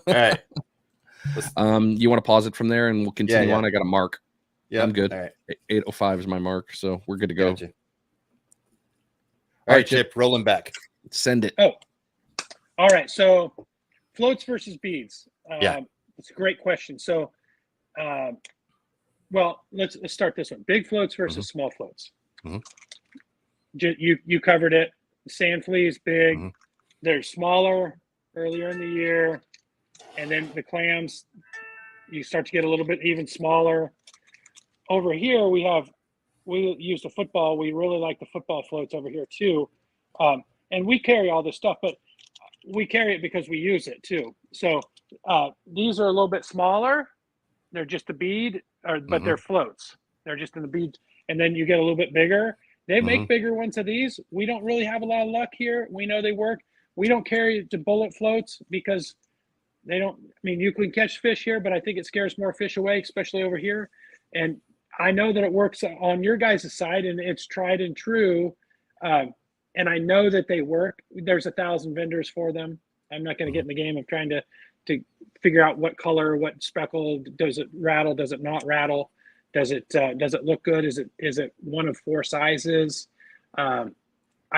right. You want to pause it from there and we'll continue on? I got a mark. Yeah, I'm good. All right. 8:05 is my mark, so we're good to go. Gotcha. All right, Chip, rolling back. Send it. Oh, all right. So, floats versus beads. It's a great question. So, well, let's start this one. Big floats versus small floats. You covered it. Sand fleas, big. They're smaller earlier in the year, and then the clams, you start to get a little bit even smaller. Over here, we use the football. We really like the football floats over here too, and we carry all this stuff, but we carry it because we use it too. So these are a little bit smaller. They're just a bead, but they're floats. They're just in the bead, and then you get a little bit bigger. They make bigger ones of these. We don't really have a lot of luck here. We know they work, We don't carry the bullet floats because they don't, I mean, you can catch fish here, but I think it scares more fish away, especially over here. And I know that it works on your guys' side and it's tried and true. And I know that they work. There's 1,000 vendors for them. I'm not going to get in the game of trying to figure out what color, what speckle, does it rattle, does it not rattle, does it look good, is it one of 4 sizes? We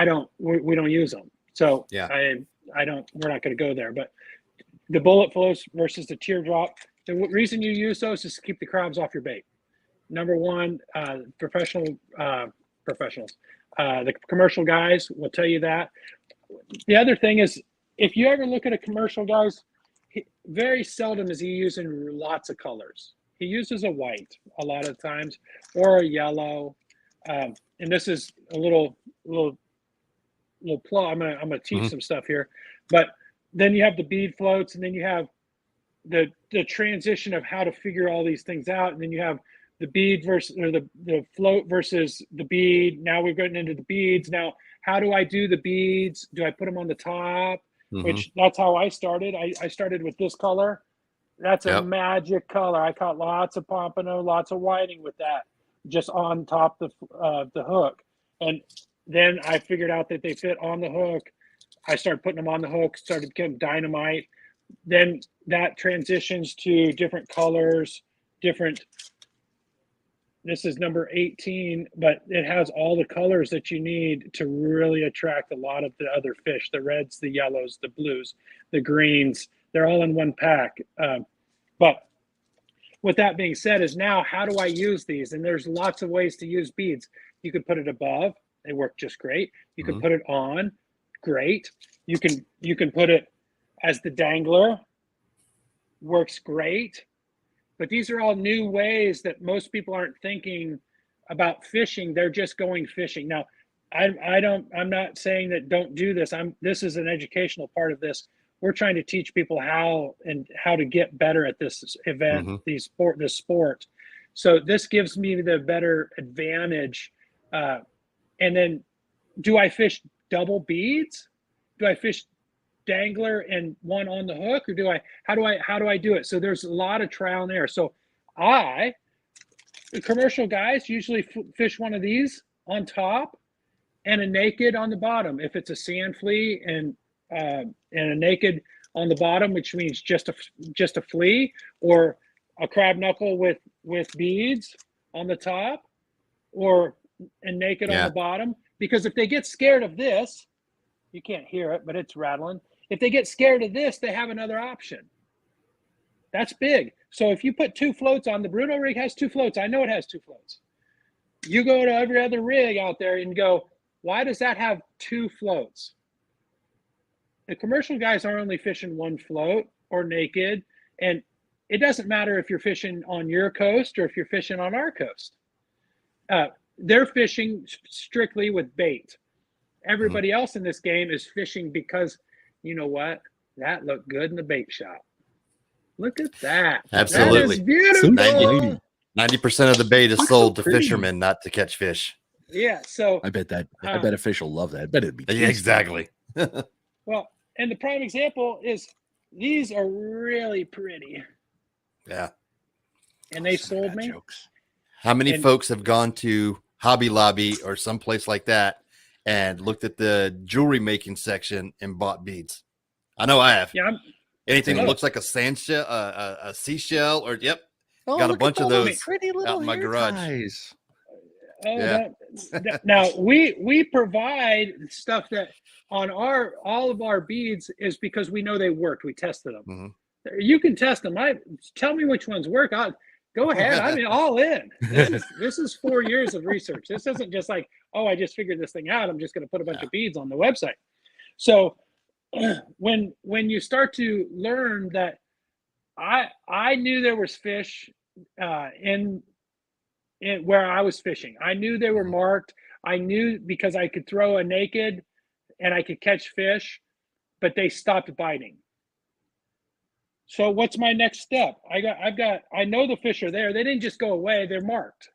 don't use them, so yeah. I don't. We're not going to go there. But the bullet floats versus the teardrop. The reason you use those is to keep the crabs off your bait. Number one, professionals, the commercial guys will tell you that. The other thing is, if you ever look at a commercial guy's, very seldom is he using lots of colors. He uses a white a lot of times, or a yellow. And this is a little plug. I'm gonna teach some stuff here, but then you have the bead floats, and then you have the transition of how to figure all these things out, and then you have the bead versus, or the float versus the bead. Now we're getting into the beads. Now, how do I do the beads? Do I put them on the top? Which that's how I started. I started with this color. That's a magic color. I caught lots of pompano, lots of whiting with that, just on top of the hook. And then I figured out that they fit on the hook. I started putting them on the hook, started becoming dynamite. Then that transitions to different colors, different. This is number 18, but it has all the colors that you need to really attract a lot of the other fish, the reds, the yellows, the blues, the greens. They're all in one pack. But with that being said, is now how do I use these? And there's lots of ways to use beads. You can put it above. They work just great. You can put it on. Great. You can put it as the dangler. Works great. But these are all new ways that most people aren't thinking about fishing. They're just going fishing. Now, I'm not saying that don't do this. This is an educational part of this. We're trying to teach people how to get better at this event, this sport. So this gives me the better advantage. And then, do I fish double beads? Do I fish dangler and one on the hook, or how do I do it? So there's a lot of trial and error. So the commercial guys usually fish one of these on top and a naked on the bottom. If it's a sand flea and a naked on the bottom, which means just a flea, or a crab knuckle with beads on the top, and naked on the bottom. Because if they get scared of this, you can't hear it, but it's rattling. If they get scared of this, they have another option. That's big. So if you put 2 floats on, the Bruno rig has 2 floats. I know it has 2 floats. You go to every other rig out there and go, why does that have 2 floats? The commercial guys are only fishing 1 float or naked. And it doesn't matter if you're fishing on your coast or if you're fishing on our coast. They're fishing strictly with bait. Everybody else in this game is fishing because, you know what? That looked good in the bait shop. Look at that. Absolutely. That is beautiful. 90% of the bait is sold to fishermen, not to catch fish. Yeah. So I bet a fish will love that. I bet it'd be tasty. Exactly. Well, and the prime example is these are really pretty. Yeah. And they sold me. Jokes. How many folks have gone to Hobby Lobby or someplace like that and looked at the jewelry making section and bought beads? I know I have. Yeah. Anything that looks like a sand shell, a seashell, or got a bunch of those pretty little out in my garage. Ties. Now we provide stuff that on all of our beads is because we know they worked. We tested them. You can test them. Tell me which ones work. Go ahead. I mean, all in. This is 4 years of research. This isn't just like, oh, I just figured this thing out. I'm just going to put a bunch of beads on the website. So when you start to learn that, I knew there was fish in where I was fishing. I knew they were marked. I knew because I could throw a naked and I could catch fish, but they stopped biting. So what's my next step? I know the fish are there. They didn't just go away. They're marked.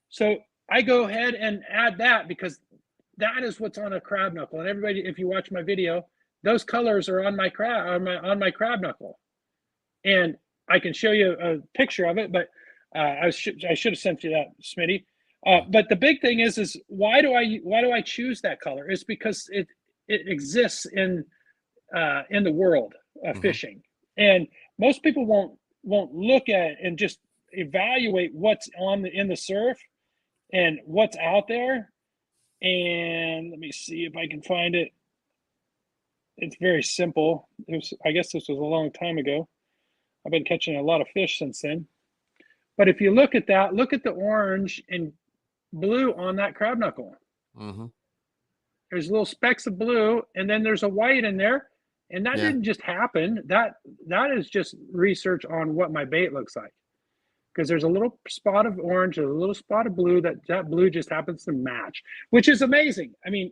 So I go ahead and add that because that is what's on a crab knuckle. And everybody, if you watch my video, those colors are on my crab knuckle, and I can show you a picture of it. But I should have sent you that, Smitty. But the big thing is why do I choose that color? It's because it exists in the world of fishing, and most people won't look at it and just evaluate what's in the surf and what's out there. And let me see if I can find it. It's very simple. I guess this was a long time ago. I've been catching a lot of fish since then. But if you look at that, look at the orange and blue on that crab knuckle. There's little specks of blue, and then there's a white in there. And that didn't just happen. That is just research on what my bait looks like. Because there's a little spot of orange, there's a little spot of blue that blue just happens to match, which is amazing. I mean,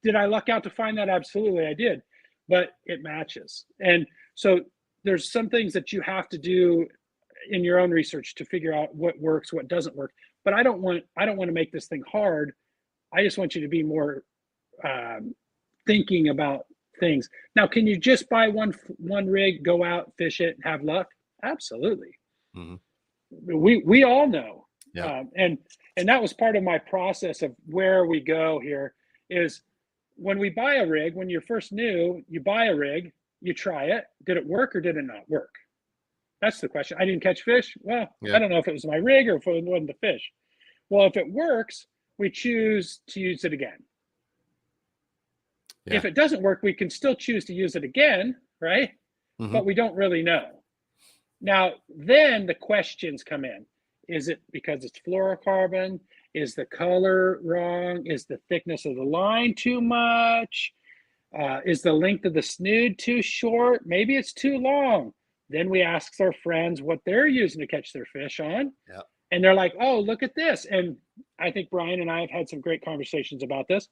did I luck out to find that? Absolutely, I did. But it matches. And so there's some things that you have to do in your own research to figure out what works, what doesn't work. But I don't want to make this thing hard. I just want you to be more thinking about things. Now, can you just buy one rig, go out, fish it, have luck? Absolutely. We all know. And that was part of my process of where we go here is when we buy a rig, when you're first new, you buy a rig, you try it. Did it work or did it not work? That's the question. I didn't catch fish. Well, I don't know if it was my rig or if it wasn't the fish. Well, if it works, we choose to use it again. If it doesn't work, we can still choose to use it again, right? But we don't really know. Now, then the questions come in. Is it because it's fluorocarbon? Is the color wrong? Is the thickness of the line too much? Is the length of the snood too short? Maybe it's too long. Then we ask our friends what they're using to catch their fish on. And they're like, oh, look at this. And I think Brian and I have had some great conversations about this.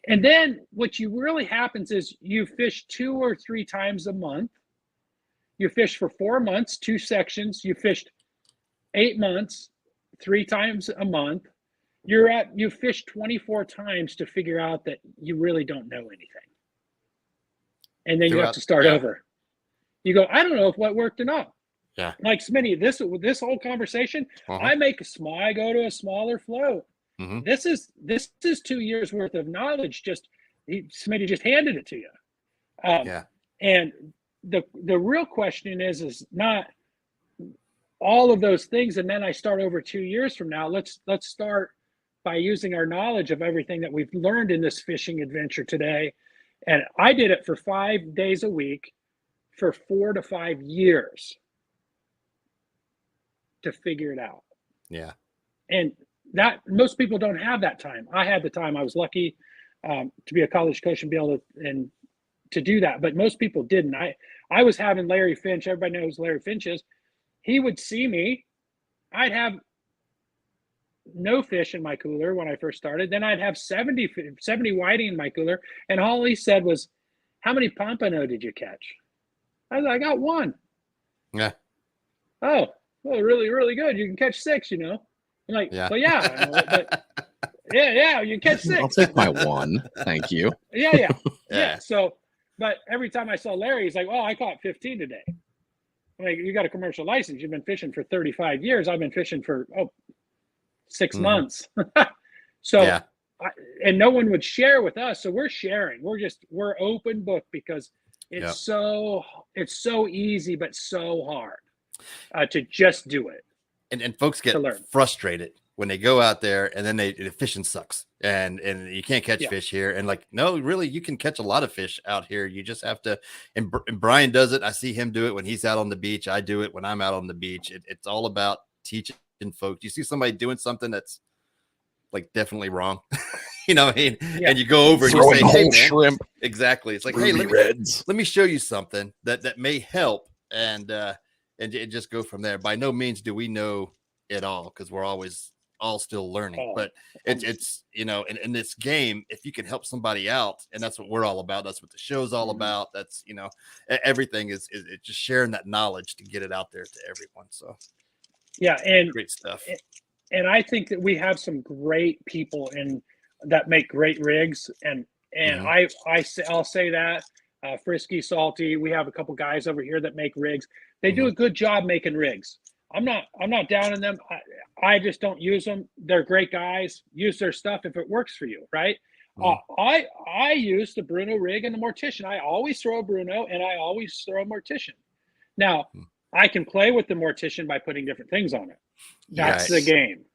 And then what really happens is you fish 2 or 3 times a month. You fish for 4 months, 2 sections. You fished 8 months, 3 times a month. You fish 24 times to figure out that you really don't know anything. And then you have to start over. You go, I don't know if what worked or not. Like Smitty, this whole conversation, I go to a smaller float. This is 2 years worth of knowledge. Smitty just handed it to you. And the real question is not all of those things. And then I start over 2 years from now. Let's start by using our knowledge of everything that we've learned in this fishing adventure today. And I did it for 5 days a week for 4 to 5 years to figure it out. And that most people don't have that time. I had the time. I was lucky to be a college coach and be able to do that. But most people didn't. I was having Larry Finch. Everybody knows who Larry Finch is. He would see me. I'd have no fish in my cooler when I first started. Then I'd have 70 whiting in my cooler. And all he said was, how many pompano did you catch? I was like, I got 1. Oh, well, really, really good. You can catch 6, I'm like, well, yeah. But you catch 6. I'll take my 1. Thank you. Yeah. So, but every time I saw Larry, he's like, oh, I caught 15 today. I'm like, you got a commercial license. You've been fishing for 35 years. I've been fishing for 6 months. So, and no one would share with us. So we're sharing. We're open book because it's so easy, but so hard to just do it. And folks get frustrated when they go out there and then the fishing sucks and you can't catch fish here. And like, no, really, you can catch a lot of fish out here. You just have to, and Brian does it. I see him do it when he's out on the beach. I do it when I'm out on the beach. It's all about teaching folks. You see somebody doing something that's like definitely wrong, what I mean? And you go over and you say, hey, man, shrimp. Exactly. It's like, hey, let me show you something that may help. And just go from there. By no means do we know it all because we're always all still learning. But it's in this game, if you can help somebody out, and that's what we're all about. That's what the show's all about. That's everything is just sharing that knowledge to get it out there to everyone. So and great stuff. And I think that we have some great people that make great rigs, and I'll say that. Frisky, Salty. We have a couple guys over here that make rigs. They do a good job making rigs. I'm not down on them. I just don't use them. They're great guys. Use their stuff if it works for you, right? I use the Bruno rig and the Mortician. I always throw a Bruno and I always throw a Mortician. Now, I can play with the Mortician by putting different things on it. That's the game.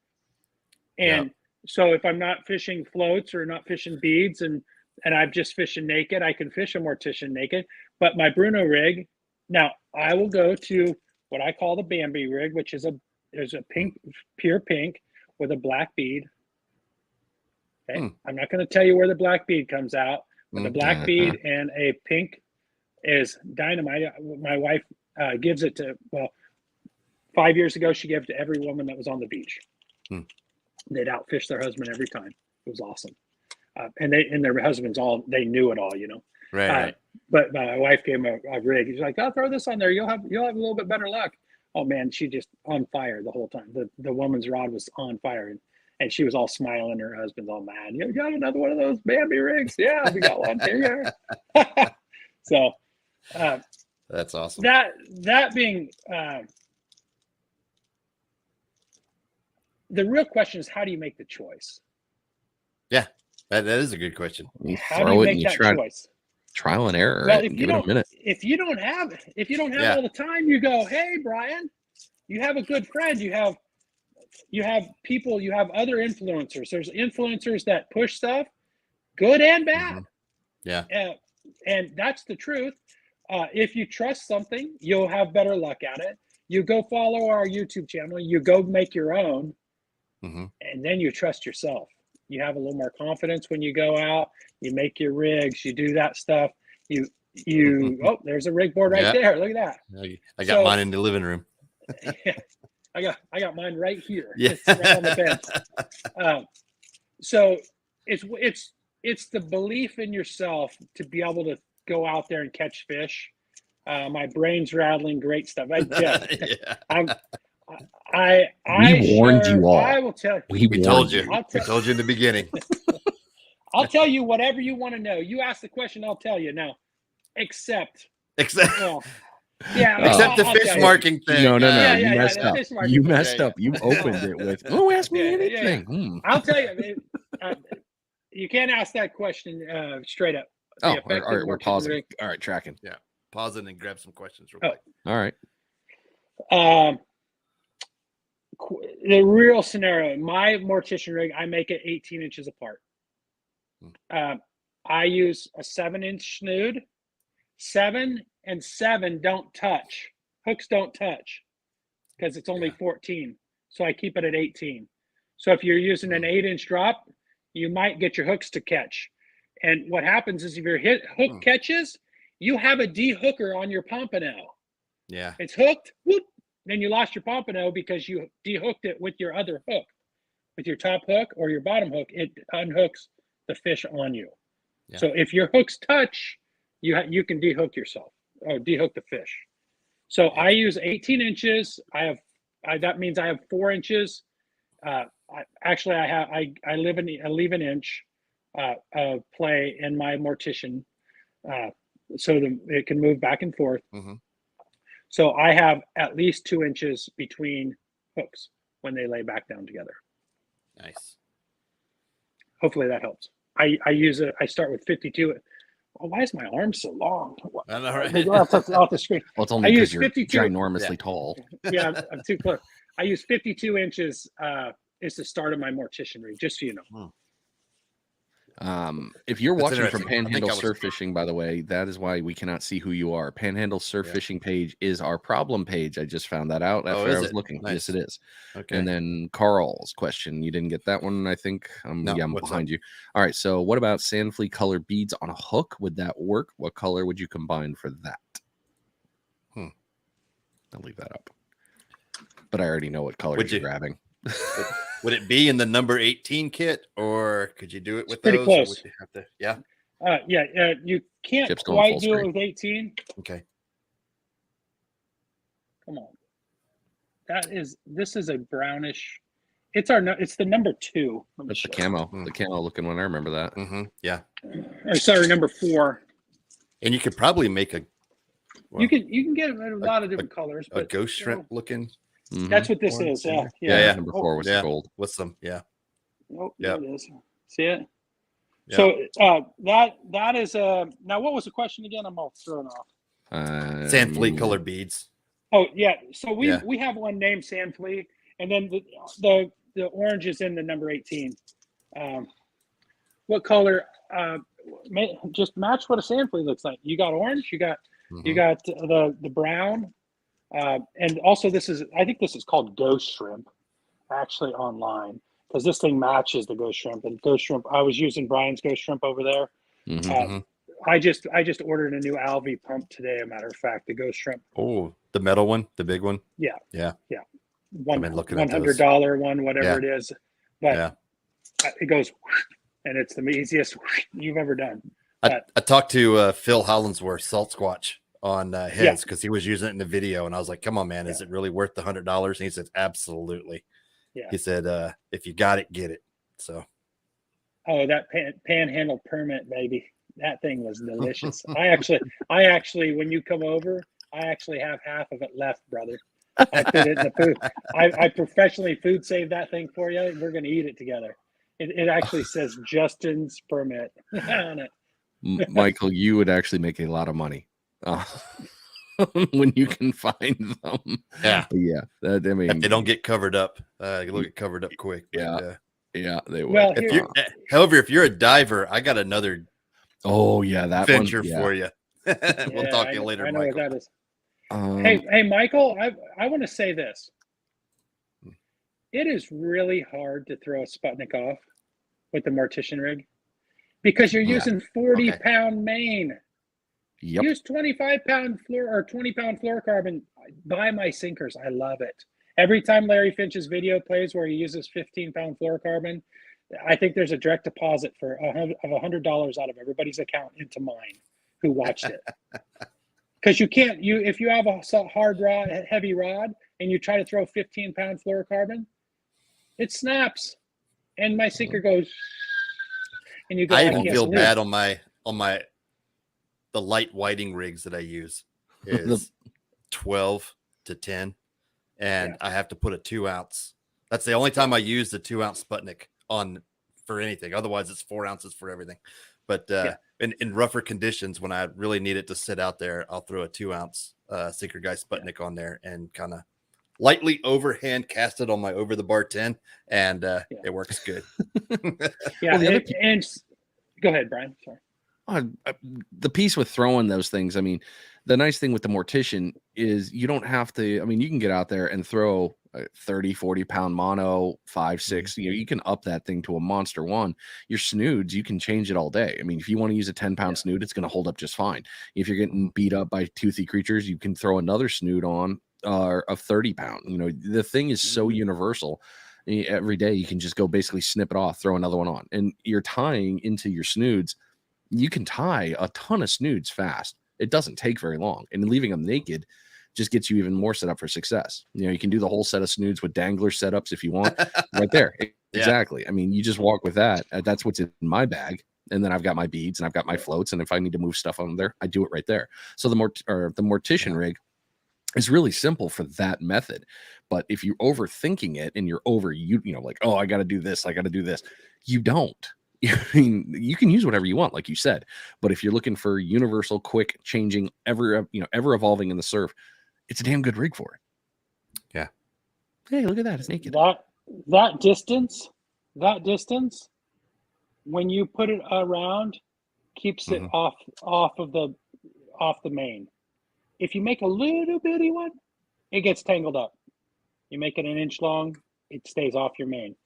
And so if I'm not fishing floats or not fishing beads and I'm just fishing naked, I can fish a Mortician naked. But my Bruno rig, now I will go to what I call the Bambi rig, which is a pink, pure pink with a black bead. Okay, I'm not going to tell you where the black bead comes out, but the black bead and a pink is dynamite. My wife gives it to, 5 years ago, she gave it to every woman that was on the beach. They'd outfish their husband every time. It was awesome. And their husbands they knew it all, you know. Right. But my wife gave him a rig. He's like, "I'll throw this on there. You'll have a little bit better luck." Oh man, she just on fire the whole time. The woman's rod was on fire, and she was all smiling. Her husband's all mad. "You got another one of those Bambi rigs?" "Yeah, we got one here." So that's awesome. That being the real question is, how do you make the choice? Yeah, that is a good question. How do you make that choice? Trial and error. Well, Give it a minute. If you don't have all the time, you go, "Hey, Brian, you have a good friend. You have people. You have other influencers. There's influencers that push stuff, good and bad. Yeah, and that's the truth. If you trust something, you'll have better luck at it. You go follow our YouTube channel. You go make your own, and then you trust yourself. You have a little more confidence when you go out. You make your rigs. You do that stuff. You oh, there's a rig board right there. Look at that. I got mine in the living room. I got mine right here. Yeah. It's right on the bench. So it's the belief in yourself to be able to go out there and catch fish. My brain's rattling. Great stuff. We warned you all. I will tell you. We told you. We told you in the beginning. I'll tell you whatever you want to know. You ask the question, I'll tell you. Now, except the fish marking thing. No. You messed up. You messed up. You opened it with, "Oh, ask me anything." I'll tell you. You can't ask that question straight up. Oh, all right. We're pausing. All right, tracking. Yeah, pausing and grab some questions real quick. All right. The real scenario, my Mortician rig, I make it 18 inches apart. I use a 7-inch snood. 7 and 7 don't touch. Hooks don't touch because it's only 14. So I keep it at 18. So if you're using an 8-inch drop, you might get your hooks to catch. And what happens is if your hook catches, you have a de-hooker on your pompano. Yeah. It's hooked, whoop, then you lost your pompano because you de-hooked it with your other hook. With your top hook or your bottom hook, it unhooks the fish on you. Yeah. So if your hooks touch, you can de-hook yourself or de-hook the fish. So I use 18 inches. That means I have 4 inches. I leave an inch of play in my Mortician, so it can move back and forth. So I have at least 2 inches between hooks when they lay back down together. Nice. Hopefully that helps. I start with 52. Oh, why is my arm so long? I know, right? They go off the screen. Well, it's only because you're ginormously tall. Yeah, I'm too close. I use 52 inches is the start of my Mortician rig, just so you know. If you're watching from Panhandle Surf Fishing, by the way, that is why we cannot see who you are. Panhandle Surf Fishing page is our problem page. I just found that out after I was looking. Nice. Yes, it is. Okay. And then Carl's question, you didn't get that one, I think. I'm behind you. All right. So what about sand flea color beads on a hook? Would that work? What color would you combine for that? I'll leave that up. But I already know what color you're grabbing. Would it be in the number 18 kit, or could you do it with pretty those? Close. Would you have to, you can't Chip's quite do it with 18. Okay. Come on. This is a brownish. It's the number 2. That's the camo. The camo looking one. I remember that. Yeah. Or sorry, number 4. And you could probably make you can get a lot of different colors, but a ghost shrimp looking. That's what this is. Yeah. Number 4 was the gold with some. Yeah. Oh, there it is. See it? Yeah. So that is now what was the question again? I'm all thrown off. Sand flea colored beads. Oh yeah. So we have one named Sand Flea, and then the orange is in the number 18. What color? Just match what a sand flea looks like. You got orange. You got the brown, and also I think this is called ghost shrimp, actually online, because this thing matches the ghost shrimp. And ghost shrimp, I was using Brian's ghost shrimp over there. I just ordered a new Alvey pump today. A matter of fact, the ghost shrimp. Oh, the metal one, the big one. Yeah. $100 one, whatever it is, but it goes, and it's the easiest you've ever done. I talked to Phil Hollinsworth, Salt Squatch, on his, because he was using it in the video, and I was like, "Come on, man, is it really worth the $100?" And he said, "Absolutely." Yeah. He said, "If you got it, get it." So. Oh, that Panhandle permit, baby. That thing was delicious. I actually, when you come over, I actually have half of it left, brother. I put it in the food. I professionally food saved that thing for you. We're going to eat it together. It actually says Justin's permit on it. Michael, you would actually make a lot of money when you can find them. Yeah. But yeah. I mean, if they don't get covered up, they'll get covered up quick. But, yeah, they will. Well, however, if you're a diver, I got another that venture one, for you. We'll talk to you later, I know Michael. what that is. Hey, Michael, I want to say this. It is really hard to throw a Sputnik off with the Mortician rig because you're using 40-pound main. Yep. Use 25-pound or 20-pound fluorocarbon. Buy my sinkers. I love it. Every time Larry Finch's video plays where he uses 15-pound fluorocarbon, I think there's a direct deposit of $100 out of everybody's account into mine who watched it. Because if you have a hard rod, heavy rod, and you try to throw 15-pound fluorocarbon, it snaps, and my sinker goes. And you go. I even feel bad on the light whiting rigs that I use is 12 to 10, and I have to put a 2-ounce. That's the only time I use the 2-ounce Sputnik on for anything. Otherwise, it's 4 ounces for everything. But in rougher conditions, when I really need it to sit out there, I'll throw a 2-ounce Sinker Guy Sputnik on there and kind of lightly overhand cast it on my over the bar 10, and it works good. And go ahead, Brian. Sorry. The piece with throwing those things, I mean, the nice thing with the Mortician is you don't have to, I mean, you can get out there and throw a 30-40 pound mono 5-6, you can up that thing to a monster one. Your snoods, you can change it all day. I mean, if you want to use a 10-pound snood, it's going to hold up just fine. If you're getting beat up by toothy creatures, you can throw another snood on of 30-pound. The thing is so universal. Every day you can just go basically snip it off, throw another one on, and you're tying into your snoods. You can tie a ton of snoods fast. It doesn't take very long, and leaving them naked just gets you even more set up for success. You can do the whole set of snoods with dangler setups if you want. Right there. Exactly. I mean, you just walk with that. That's what's in my bag. And then I've got my beads and I've got my floats. And if I need to move stuff on there, I do it right there. So the Mortician rig is really simple for that method. But if you're overthinking it and you're like, oh, I got to do this, you don't. I mean, you can use whatever you want, like you said. But if you're looking for universal, quick, changing, ever evolving in the surf, it's a damn good rig for it. Yeah. Hey, look at that. It's naked. That distance, when you put it around, keeps it off the main. If you make a little bitty one, it gets tangled up. You make it an inch long, it stays off your main.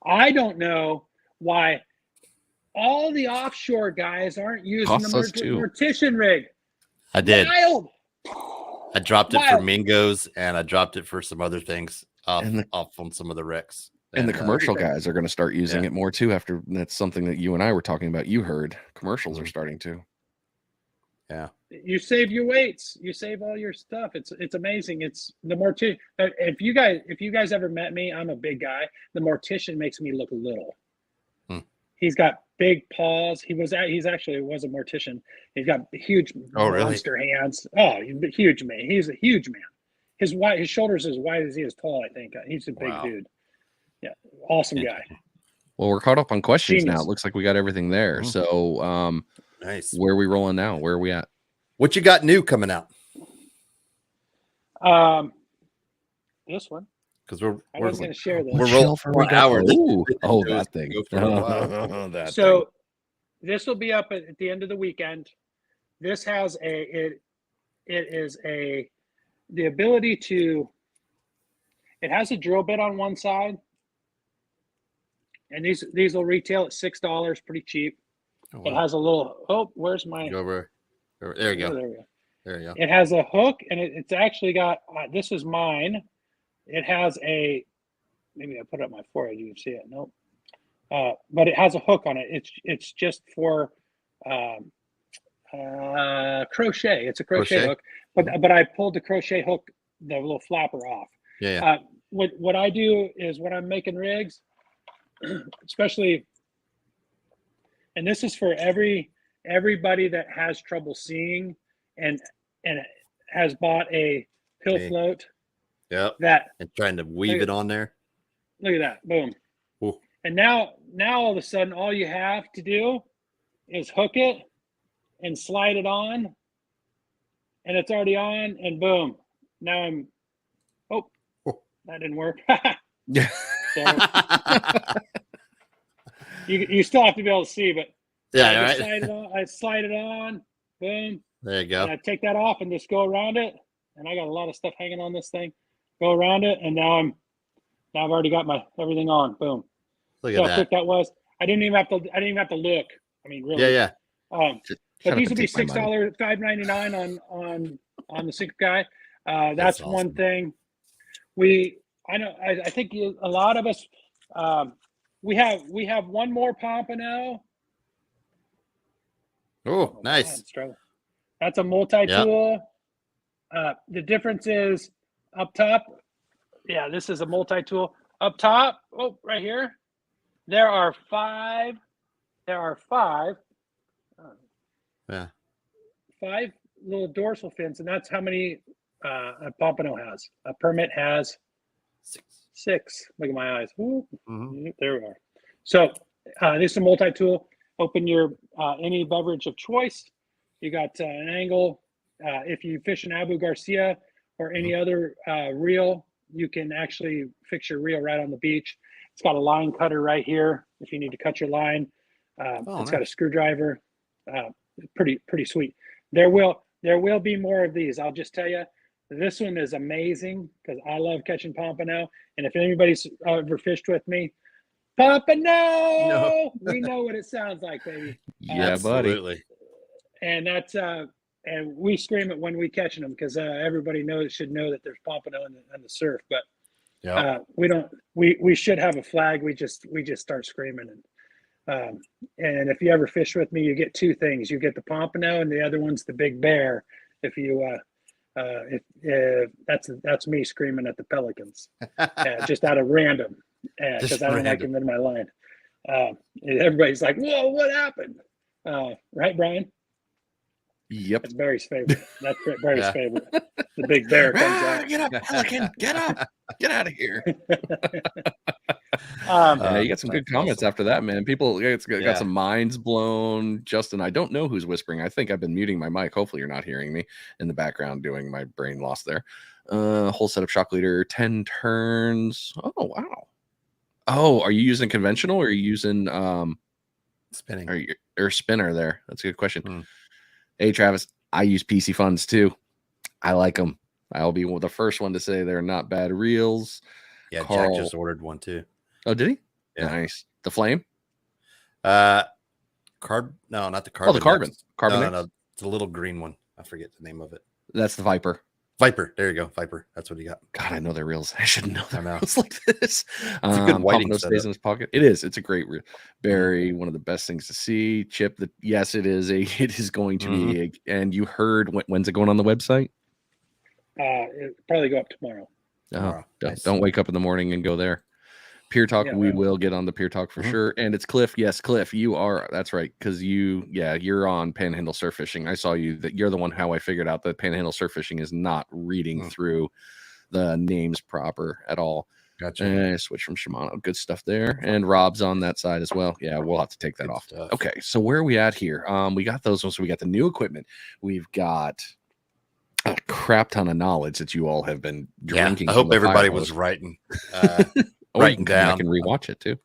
I don't know why all the offshore guys aren't using the Mortician rig. I did. Wild. I dropped it for Mingos, and I dropped it for some other things off on some of the wrecks. And the commercial guys are going to start using it more too. After that's something that you and I were talking about. You heard commercials are starting to. Yeah. You save your weights. You save all your stuff. It's amazing. It's the Mortician. If you guys ever met me, I'm a big guy. The Mortician makes me look little. He's got big paws. He's actually a mortician. He's got huge monster hands. Oh, he's a huge man. He's a huge man. His shoulders as wide as he is tall, I think. He's a big dude. Yeah, awesome guy. Well, we're caught up on questions now. It looks like we got everything there. So nice. Where are we rolling now? Where are we at? What you got new coming out? This one. Because we're going to share this. We're rolling for an hour. That thing. So this will be up at the end of the weekend. This has the ability to. It has a drill bit on one side, and these will retail at $6, pretty cheap. Oh, wow. It has a little. Oh, where's my? Over. There you go. There you go. It has a hook, and it's actually got. This is mine. It has a. Maybe I put it on my forehead. You can see it. Nope. But it has a hook on it. It's just for crochet. It's a crochet hook. But I pulled the crochet hook, the little flapper off. Yeah. What I do is when I'm making rigs, especially, and this is for everybody that has trouble seeing and has bought a pill float. Yeah. And trying to weave it on there. Look at that. Boom. Ooh. And now all of a sudden, all you have to do is hook it and slide it on, and it's already on, and boom. Now I'm. Oh, that didn't work. You still have to be able to see, but yeah, I slide it on, boom. There you go. And I take that off and just go around it, and I got a lot of stuff hanging on this thing. Go around it, and now I've already got my everything on. Boom. Look at that. How quick that was. I didn't even have to look. I mean, really. Yeah. But these will be $6, $5.99 on the Sync guy. That's awesome. One thing. I think a lot of us. We have one more pompano. Oh, nice. God, that's a multi-tool. Yep. The difference is up top. Yeah, this is a multi-tool. Up top, right here, there are five. Five little dorsal fins, and that's how many a pompano has. A permit has six. Look at my eyes. Mm-hmm. There we are. So this is a multi-tool. Open your any beverage of choice. You got an angle. If you fish an Abu Garcia or any other reel, you can actually fix your reel right on the beach. It's got a line cutter right here if you need to cut your line. It's got a screwdriver. Pretty sweet. There will be more of these. I'll just tell you, this one is amazing because I love catching pompano. And if anybody's ever fished with me, pompano, no. We know what it sounds like, baby. Yeah, buddy. And that's and we scream it when we catching them because everybody should know that there's pompano in the surf. But we don't. We should have a flag. We just start screaming. And if you ever fish with me, you get two things. You get the pompano, and the other one's the big bear. If you that's me screaming at the pelicans, just out of random, because I don't like them in my line. Everybody's like, "Whoa, what happened?" Right, Brian? Yep. That's Barry's favorite. That's Barry's favorite. The big bear comes out. Get up, pelican! Get up! Get out of here! You got some good comments after that, man. People got some minds blown. Justin, I don't know who's whispering. I think I've been muting my mic. Hopefully, you're not hearing me in the background doing my brain loss there. Whole setup shock leader, 10 turns. Oh wow. Oh, are you using conventional or are you using spinning or spinner there? That's a good question. Hey, Travis, I use PC funds too. I like them. I'll be the first one to say they're not bad reels. Yeah, Carl, Jack just ordered one too. Oh, did he? Yeah. Nice. The flame? No, not the carbon. Oh, the carbon. Carbon. No. It's a little green one. I forget the name of it. That's the Viper. Viper. There you go. Viper. That's what he got. God, I know their reels. I should know them. Now It's like this. It's a good whiting stays in his pocket. It is. It's a great reel. Barry, one of the best things to see. Chip, yes, it is. It is going to be. And you heard when's it going on the website? It'll probably go up tomorrow. Oh, don't wake up in the morning and go there. Pier Talk, we will get on the Pier Talk for sure. And it's Cliff. Yes, Cliff, you are. That's right. Because you're on Panhandle Surf Fishing. I saw you. That you're the one how I figured out that Panhandle Surf Fishing is not reading through the names proper at all. Gotcha. And switch from Shimano. Good stuff there. And Rob's on that side as well. Yeah, we'll have to take that Good off. stuff. Okay, so where are we at here? We got those ones. So we got the new equipment. We've got a crap ton of knowledge that you all have been drinking. I hope everybody was writing. Writing down. I can rewatch it too.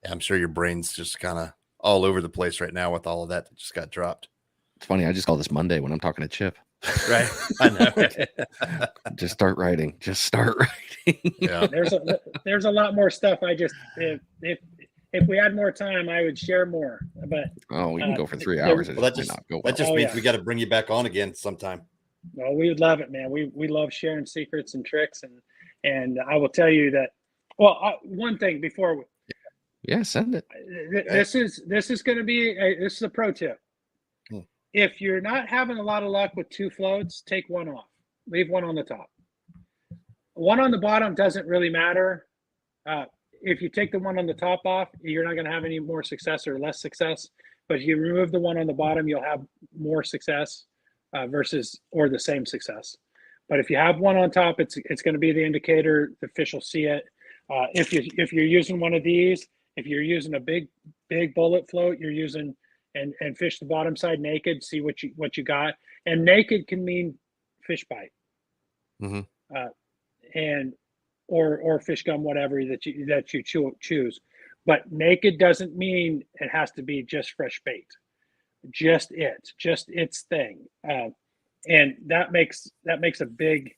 I'm sure your brain's just kind of all over the place right now with all of that just got dropped. It's funny. I just call this Monday when I'm talking to Chip. Right. I know. Just start writing. Just start writing. Yeah. There's a lot more stuff. I just if we had more time, I would share more. But we can go for 3 hours. Well, that just means we got to bring you back on again sometime. Well, we would love it, man. We love sharing secrets and tricks, and I will tell you that. Well, one thing before. Send it. This is going to be this is a pro tip. If you're not having a lot of luck with 2 floats, take one off. Leave one on the top. One on the bottom doesn't really matter. If you take the one on the top off, you're not going to have any more success or less success. But if you remove the one on the bottom, you'll have more success versus or the same success. But if you have one on top, it's going to be the indicator. The fish will see it. If you're using one of these, if you're using a big bullet float, you're using and fish the bottom side naked, see what you got. And naked can mean fish bite, and or fish gum, whatever that you choose. But naked doesn't mean it has to be just fresh bait, just its thing, and that makes a big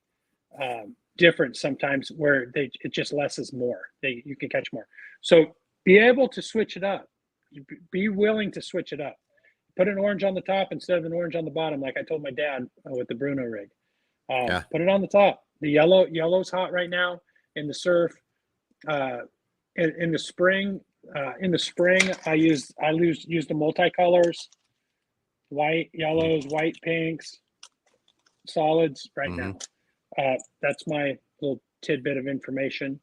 difference sometimes where it just less is more. You can catch more. So be able to switch it up. Be willing to switch it up. Put an orange on the top instead of an orange on the bottom, like I told my dad with the Bruno rig. Put it on the top. The yellow's hot right now in the surf. In the spring, I use the multicolors, white, yellows, white, pinks, solids right now. That's my little tidbit of information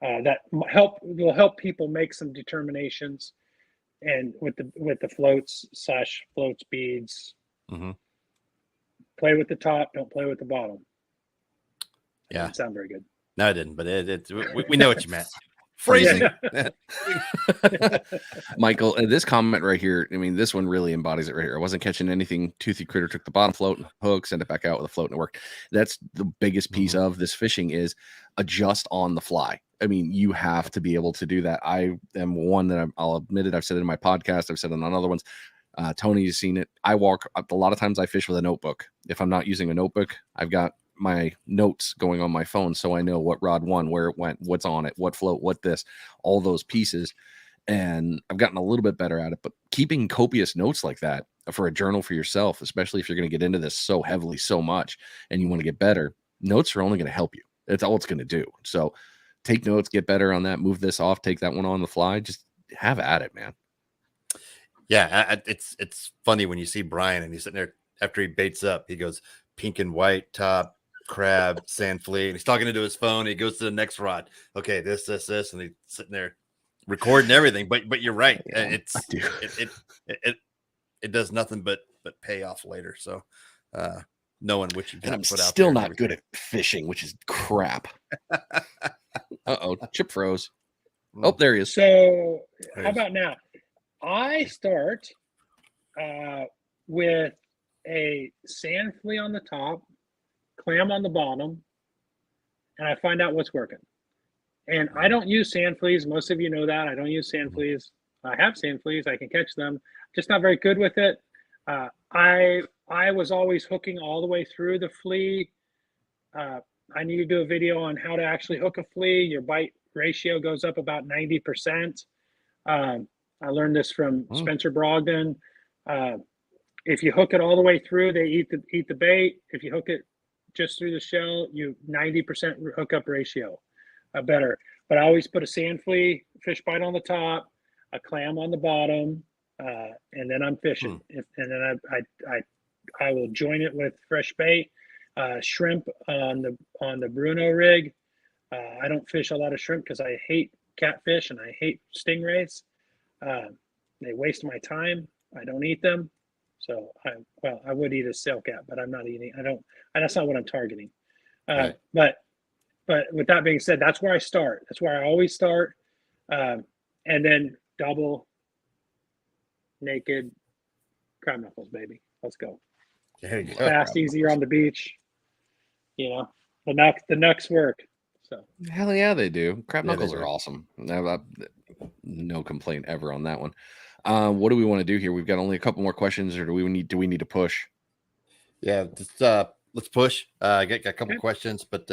that will help people make some determinations. And with the floats beads, play with the top, don't play with the bottom. That didn't sound very good. No, I didn't, but we know what you meant. Phrasing. Michael, this comment right here, I mean, this one really embodies it right here. I wasn't catching anything. Toothy Critter took the bottom float and hook, sent it back out with a float and it worked. That's the biggest piece of this fishing is adjust on the fly. I mean, you have to be able to do that. I am one that I'll admit it. I've said it in my podcast. I've said it on other ones. Tony's seen it. A lot of times I fish with a notebook. If I'm not using a notebook, I've got my notes going on my phone. So I know what rod won, where it went, what's on it, what float, what this, all those pieces. And I've gotten a little bit better at it, but keeping copious notes like that for a journal for yourself, especially if you're going to get into this so heavily, so much, and you want to get better, notes are only going to help you. That's all it's going to do. So take notes, get better on that, move this off, take that one on the fly, just have at it, man. Yeah, it's funny when you see Brian and he's sitting there after he baits up, he goes pink and white top, crab, sand flea, and he's talking into his phone. He goes to the next rod. Okay, this, and he's sitting there recording everything. But you're right. Yeah, it does nothing but pay off later. So knowing which you and I'm still not good at fishing, which is crap. Chip froze. Oh, there he is. So how about now? I start with a sand flea on the top, clam on the bottom, and I find out what's working. And I don't use sand fleas. Most of you know that. I don't use sand fleas. I have sand fleas. I can catch them. Just not very good with it. I was always hooking all the way through the flea. I need to do a video on how to actually hook a flea. Your bite ratio goes up about 90%. I learned this from Spencer Brogdon. If you hook it all the way through, they eat the bait. If you hook it just through the shell, you 90% hookup ratio, better. But I always put a sand flea fish bite on the top, a clam on the bottom, and then I'm fishing. And then I will join it with fresh bait, shrimp on the Bruno rig. I don't fish a lot of shrimp because I hate catfish and I hate stingrays. They waste my time. I don't eat them. So I would eat a sail cat, but I'm not eating. That's not what I'm targeting. Right. But with that being said, that's where I start. That's where I always start. And then double, naked, crab knuckles, baby. Let's go. There you go. Fast, easier on the beach. You know, the knucks work. So hell yeah, they do. Crab knuckles are awesome. No complaint ever on that one. What do we want to do here? We've got only a couple more questions, or do we need to push? Yeah, just, let's push. I got a couple questions, but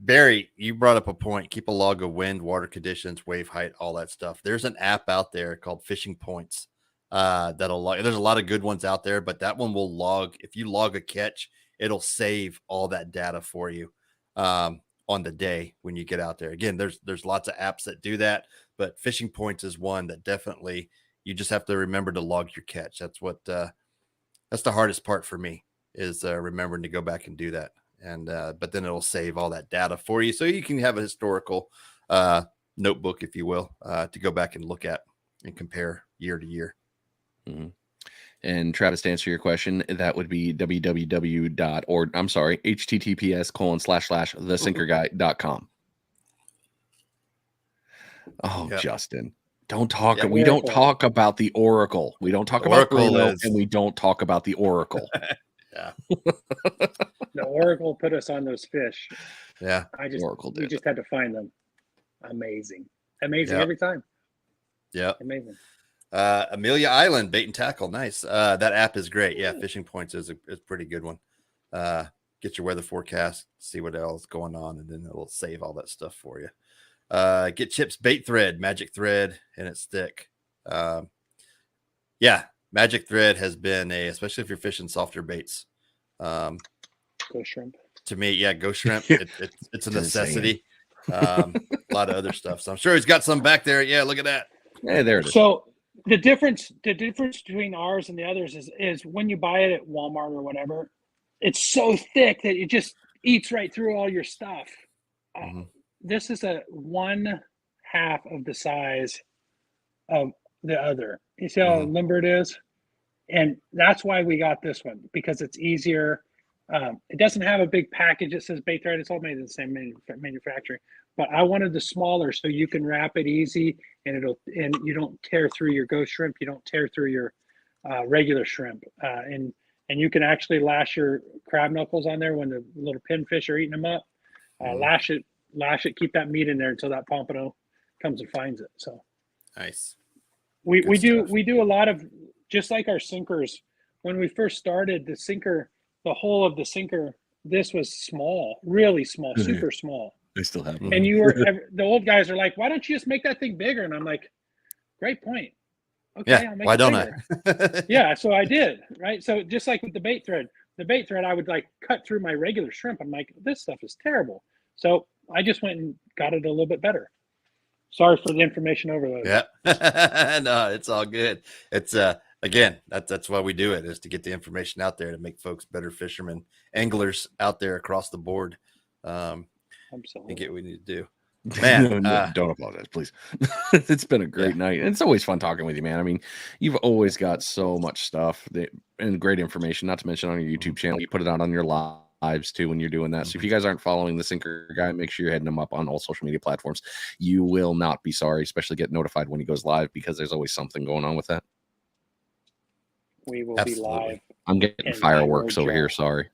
Barry, you brought up a point. Keep a log of wind, water conditions, wave height, all that stuff. There's an app out there called Fishing Points. That'll log. There's a lot of good ones out there, but that one will log. If you log a catch, it'll save all that data for you on the day when you get out there. Again, there's lots of apps that do that, but Fishing Points is one that definitely you just have to remember to log your catch. That's what that's the hardest part for me is remembering to go back and do that. And but then it'll save all that data for you, so you can have a historical notebook, if you will, to go back and look at and compare year to year. Mm-hmm. And Travis, to answer your question, that would be https://thesinkerguy.com. Oh, yep. Justin, don't talk. We don't talk about the Oracle. We don't talk about Bruno, and we don't talk about the Oracle. Yeah. The Oracle put us on those fish. Yeah. We just had to find them. Amazing every time. Yeah. Amazing. Amelia Island bait and tackle. Nice. That app is great. Yeah. Fishing Points is a pretty good one. Get your weather forecast, see what else is going on, and then it'll save all that stuff for you. Get Chip's bait thread, magic thread, and its stick. Yeah. Magic thread has been especially if you're fishing softer baits. Go shrimp. To me, yeah, go shrimp. It's a necessity. A lot of other stuff. So I'm sure he's got some back there. Yeah, look at that. Hey, there it is. So the difference between ours and the others is when you buy it at Walmart or whatever, it's so thick that it just eats right through all your stuff. This is a 1/2 of the size of the other. You see how limber it is? And that's why we got this one, because it's easier. It doesn't have a big package that says bait thread. It's all made in the same manufacturing. But I wanted the smaller so you can wrap it easy and you don't tear through your ghost shrimp. You don't tear through your regular shrimp. And you can actually lash your crab knuckles on there when the little pinfish are eating them up. Lash it, keep that meat in there until that pompano comes and finds it. So nice. We do a lot of, just like our sinkers. When we first started the sinker, the whole of the sinker, this was small, really small, super small. I still have them. And the old guys are like, why don't you just make that thing bigger? And I'm like, great point. Okay, yeah, I'll make why it don't bigger. I? Yeah, so I did, right? So just like with the bait thread, I would like cut through my regular shrimp. I'm like, this stuff is terrible. So I just went and got it a little bit better. Sorry for the information overload. Yeah. No, it's all good. It's again, that's why we do it, is to get the information out there to make folks better fishermen, anglers out there across the board. Absolutely. And get what we need to do. Man, no, don't apologize, please. It's been a great night. And it's always fun talking with you, man. I mean, you've always got so much stuff and great information, not to mention on your YouTube channel. You put it out on your lives too when you're doing that. So if you guys aren't following the Sinker Guy, make sure you're heading him up on all social media platforms. You will not be sorry, especially get notified when he goes live, because there's always something going on with that. We will be live. I'm getting fireworks over here. Sorry.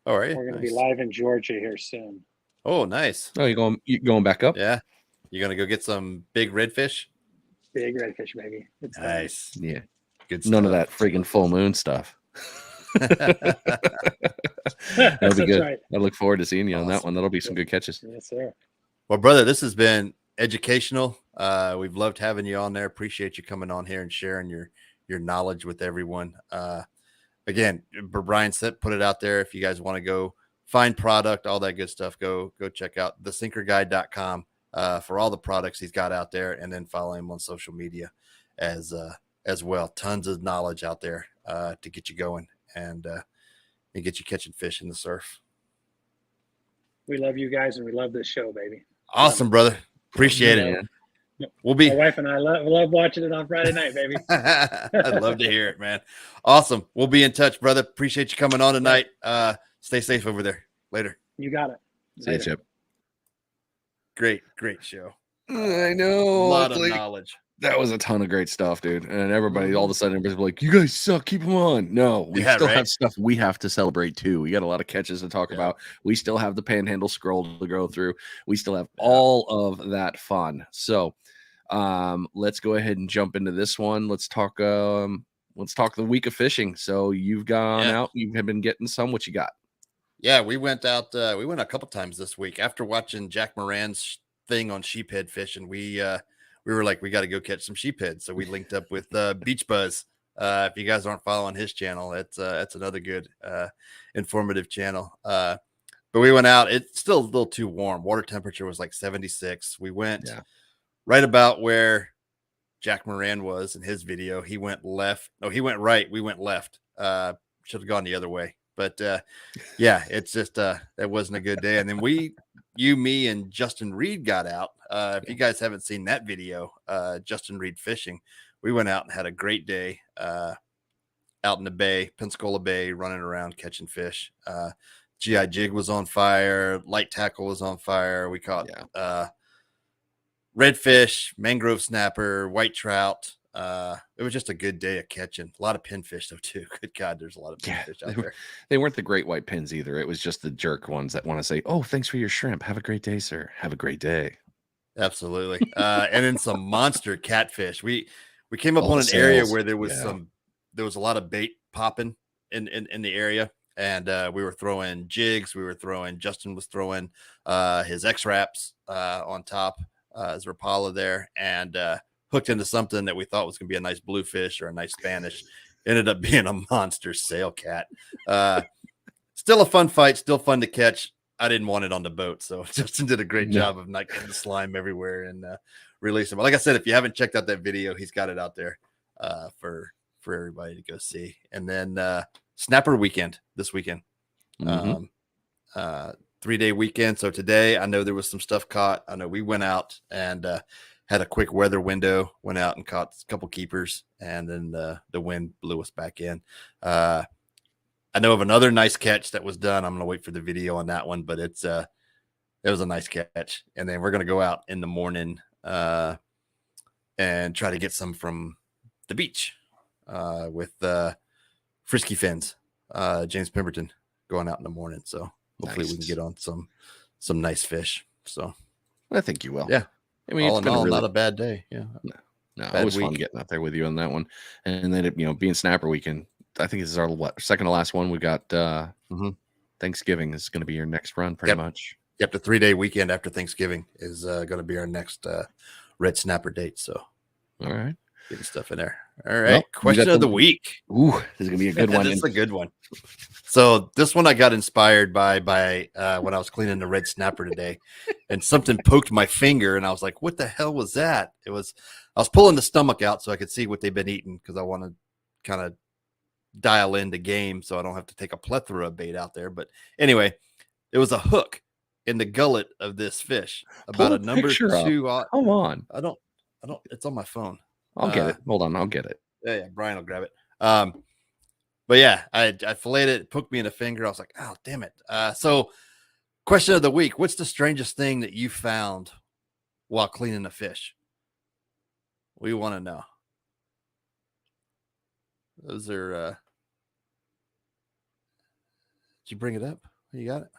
All right. We're going to be live in Georgia here soon. Oh, nice. Oh, you going back up? Yeah. You going to go get some big redfish? Big redfish, baby. It's nice. Yeah. Good None stuff. of that friggin' full moon stuff. That'll be good. Right. I look forward to seeing you on that one. That'll be some good catches. Yes, sir. Well, brother, this has been educational. We've loved having you on there. Appreciate you coming on here and sharing your knowledge with everyone. Again, Brian said, put it out there. If you guys want to go find product, all that good stuff, go check out thesinkerguy.com for all the products he's got out there, and then follow him on social media as well. Tons of knowledge out there to get you going and get you catching fish in the surf. We love you guys, and we love this show, baby. Awesome, brother. Appreciate it. We'll be. My wife and I love watching it on Friday night, baby. I'd love to hear it, man. Awesome. We'll be in touch, brother. Appreciate you coming on tonight. Stay safe over there. Later. You got it. See you, Chip. Great show. I know. A lot of knowledge. That was a ton of great stuff, dude. And everybody, all of a sudden, everybody's like, "You guys suck. Keep them on." No, we still have stuff we have to celebrate too. We got a lot of catches to talk about. We still have the Panhandle scroll to go through. We still have all of that fun. So, let's go ahead and jump into this one. Let's talk the week of fishing. So you've gone out. You have been getting some. What you got? Yeah, we went out. We went a couple times this week after watching Jack Moran's thing on sheephead fishing. We were like, we got to go catch some sheephead. So we linked up with Beach Buzz. If you guys aren't following his channel, that's another good informative channel. But we went out. It's still a little too warm. Water temperature was like 76. We went right about where Jack Moran was in his video. He went left. No, he went right. We went left. Should have gone the other way. But it's just that wasn't a good day. And then you, me, and Justin Reed got out. If you guys haven't seen that video, Justin Reed fishing, we went out and had a great day out in the bay, Pensacola Bay, running around catching fish. GI jig was on fire. Light tackle was on fire. We caught redfish, mangrove snapper, white trout. It was just a good day of catching. A lot of pinfish though too. Good God, there's a lot of pinfish out there. They weren't the great white pins either. It was just the jerk ones that want to say, "Oh, thanks for your shrimp. Have a great day, sir. Have a great day." Absolutely. And then some monster catfish. We came up on an area where there was a lot of bait popping in the area, and we were throwing jigs. Justin was throwing his X-Wraps on top as Rapala there, and hooked into something that we thought was going to be a nice bluefish or a nice Spanish. Ended up being a monster sail cat. Still a fun fight, still fun to catch. I didn't want it on the boat, so Justin did a great job of not getting the slime everywhere and releasing. But like I said, if you haven't checked out that video, he's got it out there for everybody to go see. And then snapper weekend this weekend, 3-day weekend. So today, I know there was some stuff caught. I know we went out and had a quick weather window, went out and caught a couple keepers, and then the wind blew us back in. I know of another nice catch that was done. I'm going to wait for the video on that one, but it was a nice catch. And then we're going to go out in the morning and try to get some from the beach with Frisky Fins, James Pemberton, going out in the morning. So hopefully we can get on some nice fish. So I think you will. Yeah. I mean, it's been not a bad day. Yeah. No, it was fun getting out there with you on that one. And then, being snapper weekend, I think this is our second to last one. We got Thanksgiving is going to be your next run, pretty much. Yep, the 3-day weekend after Thanksgiving is going to be our next red snapper date. So, all right, getting stuff in there. All right, well, question of the week. Ooh, this is going to be a good one. This is a good one. So this one I got inspired by when I was cleaning the red snapper today, and something poked my finger, and I was like, "What the hell was that?" I was pulling the stomach out so I could see what they've been eating because I want to kind of dial in the game so I don't have to take a plethora of bait out there. But anyway, it was a hook in the gullet of this fish about a number 2. Come on. I don't, it's on my phone. I'll get it. Hold on. I'll get it. Yeah. Brian will grab it. But yeah, I filleted it, poked me in the finger. I was like, oh, damn it. So question of the week, what's the strangest thing that you found while cleaning a fish? We want to know. Those are, did you bring it up? You got it?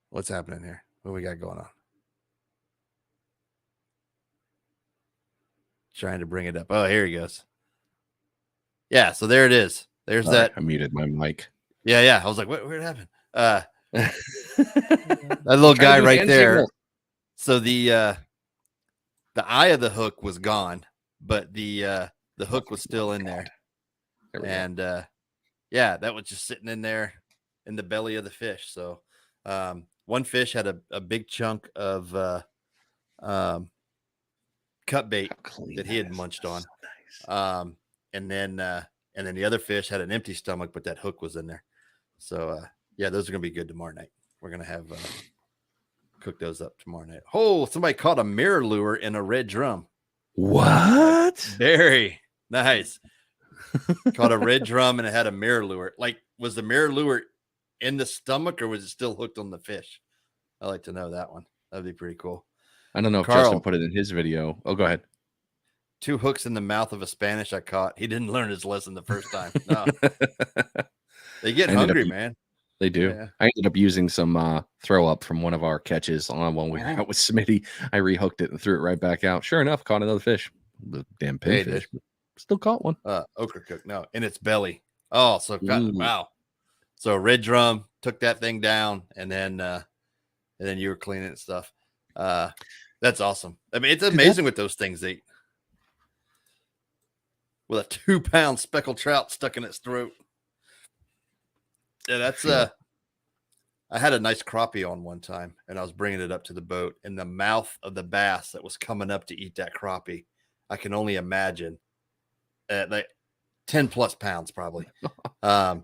What's happening here? What we got going on? Trying to bring it up. Oh, here he goes. Yeah, so there it is. There's that. I muted my mic. Yeah. I was like, what happened? That little guy right there. Signal. So the eye of the hook was gone, but the hook was still in there. And that was just sitting in there in the belly of the fish. So one fish had a big chunk of cut bait that he had munched on. So nice. And then the other fish had an empty stomach, but that hook was in there. So yeah, those are gonna be good tomorrow night. We're gonna have cook those up tomorrow night. Oh, somebody caught a mirror lure in a red drum. What? Very nice. Caught a red drum and it had a mirror lure. Like, was the mirror lure in the stomach or was it still hooked on the fish? I'd like to know that one. That'd be pretty cool. I don't know if Carl, Justin put it in his video. Oh, go ahead. 2 hooks in the mouth of a Spanish I caught. He didn't learn his lesson the first time. No. They get hungry, man. They do. Yeah. I ended up using some throw up from one of our catches on when we were out with Smitty. I rehooked it and threw it right back out. Sure enough, caught another fish. The damn pinfish. Still caught one. Okra cook. No, in its belly. Oh, so wow. So red drum took that thing down, and then you were cleaning it stuff. That's awesome. I mean, it's amazing what those things eat. With a 2-pound speckled trout stuck in its throat. Yeah, that's I had a nice crappie on one time, and I was bringing it up to the boat, and the mouth of the bass that was coming up to eat that crappie, I can only imagine like 10 plus pounds probably. Because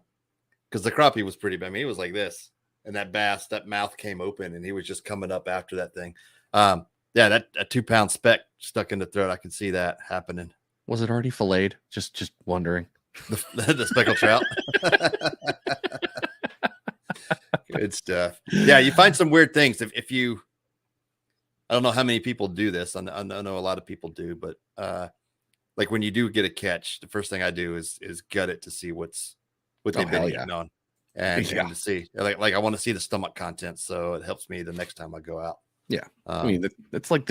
the crappie was pretty big. I mean, he was like this, and that bass, that mouth came open, and he was just coming up after that thing. Yeah, that a 2-pound speck stuck in the throat. I could see that happening. Was it already filleted? Just wondering. The speckled trout. Good stuff. Yeah, you find some weird things. If you, I don't know how many people do this. I know a lot of people do, but like when you do get a catch, the first thing I do is gut it to see what they've been eating on, and to see like I want to see the stomach content, so it helps me the next time I go out. Yeah, I mean that's like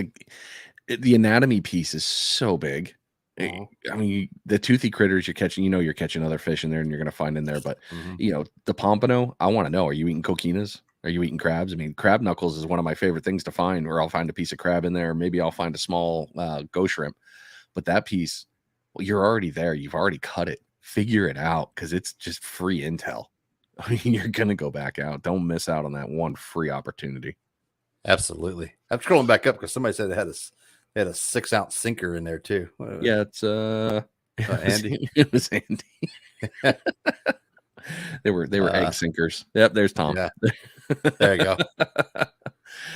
the anatomy piece is so big. I mean, the toothy critters you're catching, you're catching other fish in there and you're going to find in there. But, the pompano, I want to know, are you eating coquinas? Are you eating crabs? I mean, crab knuckles is one of my favorite things to find, where I'll find a piece of crab in there. Maybe I'll find a small ghost shrimp. But that piece, well, you're already there. You've already cut it. Figure it out, because it's just free intel. I mean, you're going to go back out. Don't miss out on that one free opportunity. Absolutely. I'm scrolling back up because somebody said they had a 6-ounce sinker in there too. Yeah, it's Andy. It was Andy. They were egg sinkers. Yep, there's Tom. Yeah. There you go.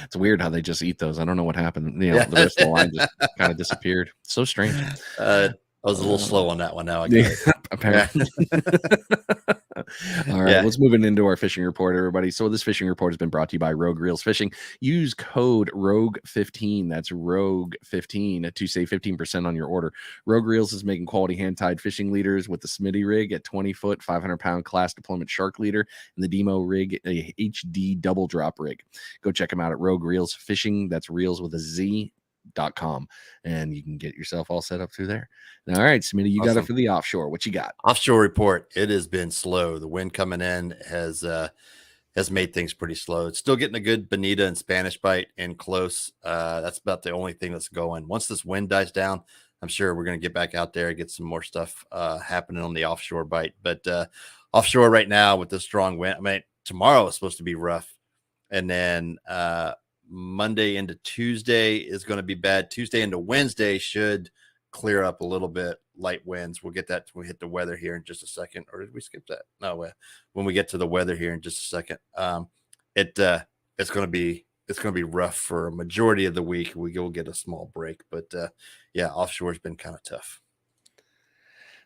It's weird how they just eat those. I don't know what happened. The rest of the line just kind of disappeared. So strange. I was a little slow on that one. Now I get it. Apparently. All right, let's move into our fishing report, everybody. So this fishing report has been brought to you by Rogue Reels Fishing. Use code ROGUE15. That's ROGUE15 to save 15% on your order. Rogue Reels is making quality hand-tied fishing leaders with the Smitty rig at 20-foot, 500-pound class deployment shark leader, and the Demo rig, a HD double drop rig. Go check them out at Rogue Reels Fishing. That's reels with a Z.com, and you can get yourself all set up through there. All right, Smitty, you got it for the offshore. What you got? Offshore report. It has been slow. The wind coming in has made things pretty slow. It's still getting a good bonita and Spanish bite in close. That's about the only thing that's going. Once this wind dies down, I'm sure we're going to get back out there and get some more stuff happening on the offshore bite. But offshore right now with the strong wind, I mean, tomorrow is supposed to be rough, and then Monday into Tuesday is going to be bad. Tuesday into Wednesday should clear up a little bit. Light winds. We'll get that when we hit the weather here in just a second. Or did we skip that? No, when we get to the weather here in just a second, it's going to be rough for a majority of the week. We will get a small break, but offshore has been kind of tough.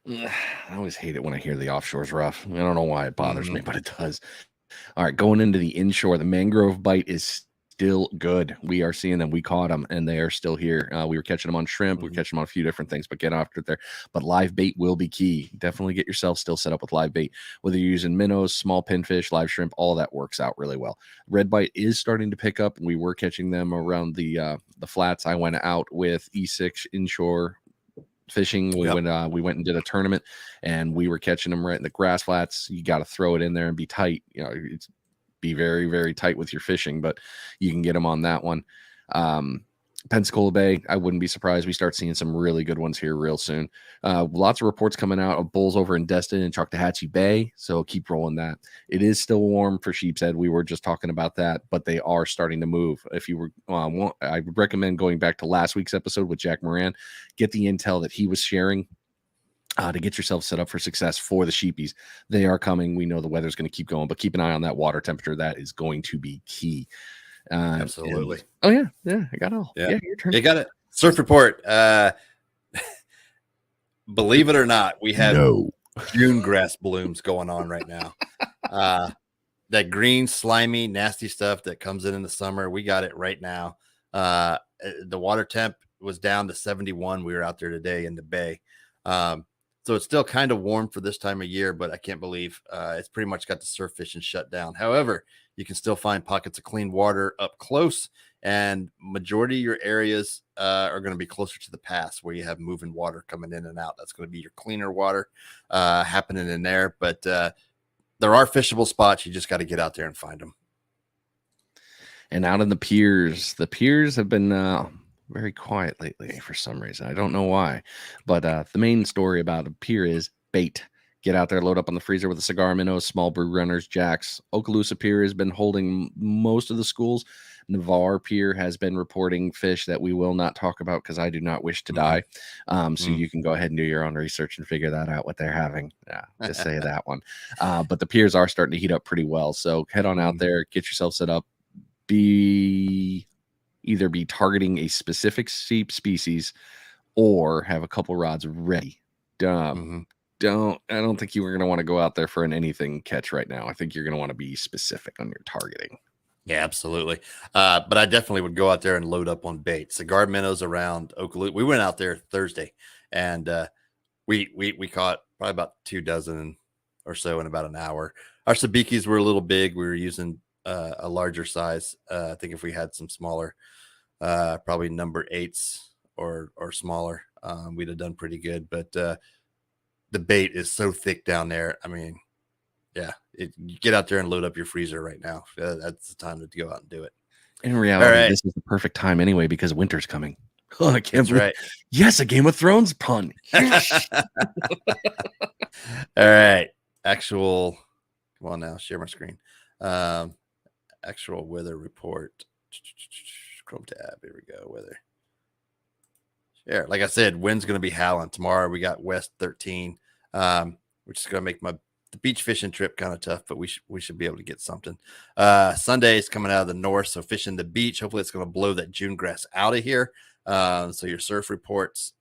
I always hate it when I hear the offshore's rough. I don't know why it bothers me, but it does. All right, going into the inshore, the mangrove bite is still good. We are seeing them. We caught them, and they are still here. We were catching them on shrimp. We were catching them on a few different things, but get after it there. But live bait will be key. Definitely get yourself still set up with live bait. Whether you're using minnows, small pinfish, live shrimp, all of that works out really well. Red bite is starting to pick up. We were catching them around the flats. I went out with E6 inshore fishing. We went and did a tournament, and we were catching them right in the grass flats. You got to throw it in there and be tight. Be very, very tight with your fishing, but you can get them on that one. Pensacola Bay, I wouldn't be surprised. We start seeing some really good ones here real soon. Lots of reports coming out of bulls over in Destin and Choctawhatchee Bay, so keep rolling that. It is still warm for Sheepshead. We were just talking about that, but they are starting to move. If you were, I would recommend going back to last week's episode with Jack Moran. Get the intel that he was sharing. to get yourself set up for success for the sheepies. They are coming. We know the weather's going to keep going, but keep an eye on that water temperature. That is going to be key. Absolutely. Oh yeah, I got it all. Yeah, your turn. You got it. Surf report. Believe it or not, we have June grass blooms going on right now. That green, slimy, nasty stuff that comes in the summer, we got it right now. The water temp was down to 71. We were out there today in the bay. So it's still kind of warm for this time of year, but I can't believe it's pretty much got the surf fishing shut down. However, you can still find pockets of clean water up close, and majority of your areas are going to be closer to the pass where you have moving water coming in and out. That's going to be your cleaner water happening in there. But there are fishable spots. You just got to get out there and find them. And out in the piers have been very quiet lately for some reason. I don't know why, but the main story about a pier is bait. Get out there, load up on the freezer with the cigar minnows, small brew runners, jacks. Okaloosa Pier has been holding most of the schools. Navarre Pier has been reporting fish that we will not talk about because I do not wish to die. So you can go ahead and do your own research and figure that out, what they're having. Yeah, just say that one. But the piers are starting to heat up pretty well. So head on out there, get yourself set up. Either be targeting a specific species or have a couple rods ready. I don't think you were going to want to go out there for an anything catch right now. I think you're going to want to be specific on your targeting. Yeah, absolutely. But I definitely would go out there and load up on bait. Cigar minnows around Okaloosa. We went out there Thursday, and we caught probably about 24 or so in about an hour. Our sabikis were a little big. We were using a larger size. I think if we had some smaller, probably number 8s or smaller, we'd have done pretty good. But the bait is so thick down there. I mean, yeah, you get out there and load up your freezer right now. That's the time to go out and do it. In reality, this is the perfect time anyway because winter's coming. Oh, I can't believe. Right. Yes, a Game of Thrones pun. Yes. All right. Come on now, share my screen. Actual weather report. Chrome tab. Here we go. Weather. Yeah, like I said, wind's going to be howling tomorrow. We got West 13, which is going to make the beach fishing trip kind of tough, but we should be able to get something. Sunday is coming out of the north, so fishing the beach. Hopefully, it's going to blow that June grass out of here. So your surf reports,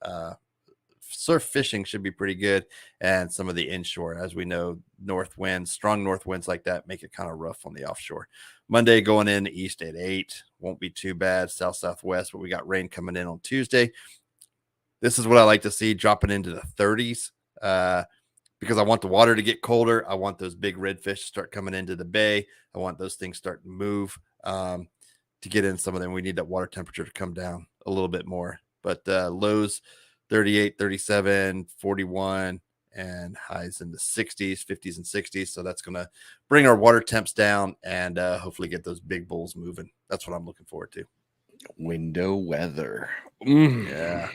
surf fishing should be pretty good, and some of the inshore, as we know, strong north winds like that make it kind of rough on the offshore. Monday going in east at 8 won't be too bad. Southwest, but we got rain coming in on Tuesday. This is what I like to see, dropping into the 30s because I want the water to get colder. I want those big redfish to start coming into the bay. I want those things starting to move to get in some of them. We need that water temperature to come down a little bit more. But lows 38, 37, 41, and highs in the 60s, 50s, and 60s. So that's going to bring our water temps down and hopefully get those big bulls moving. That's what I'm looking forward to. Window weather. Yeah.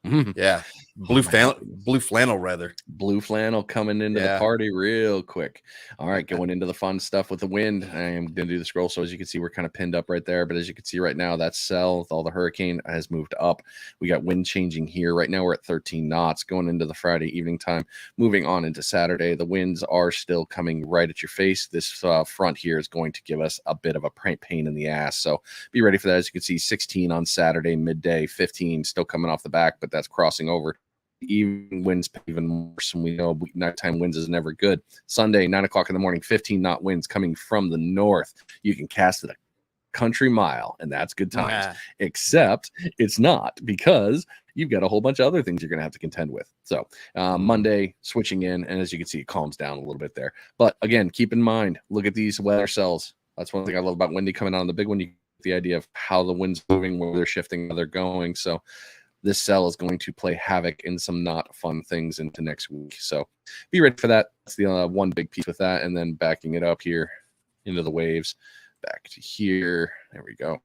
Yeah, blue flannel rather. Blue flannel coming into the party real quick. All right, going into the fun stuff with the wind. I am going to do the scroll. So as you can see, we're kind of pinned up right there. But as you can see right now, that cell with all the hurricane has moved up. We got wind changing here. Right now we're at 13 knots going into the Friday evening time. Moving on into Saturday, the winds are still coming right at your face. This front here is going to give us a bit of a pain in the ass. So be ready for that. As you can see, 16 on Saturday, midday, 15 still coming off the back, but that's crossing over. Even winds even worse, and we know nighttime winds is never good. Sunday, 9 o'clock in the morning, 15 knot winds coming from the north. You can cast it a country mile, and that's good times. Except it's not, because you've got a whole bunch of other things you're going to have to contend with. So Monday, switching in, and as you can see, it calms down a little bit there. But again, keep in mind, look at these weather cells. That's one thing I love about windy coming out on the big one. You get the idea of how the wind's moving, where they're shifting, where they're going. So this cell is going to play havoc in some not fun things into next week. So be ready for that. That's the one big piece with that. And then backing it up here into the waves, back to here. There we go.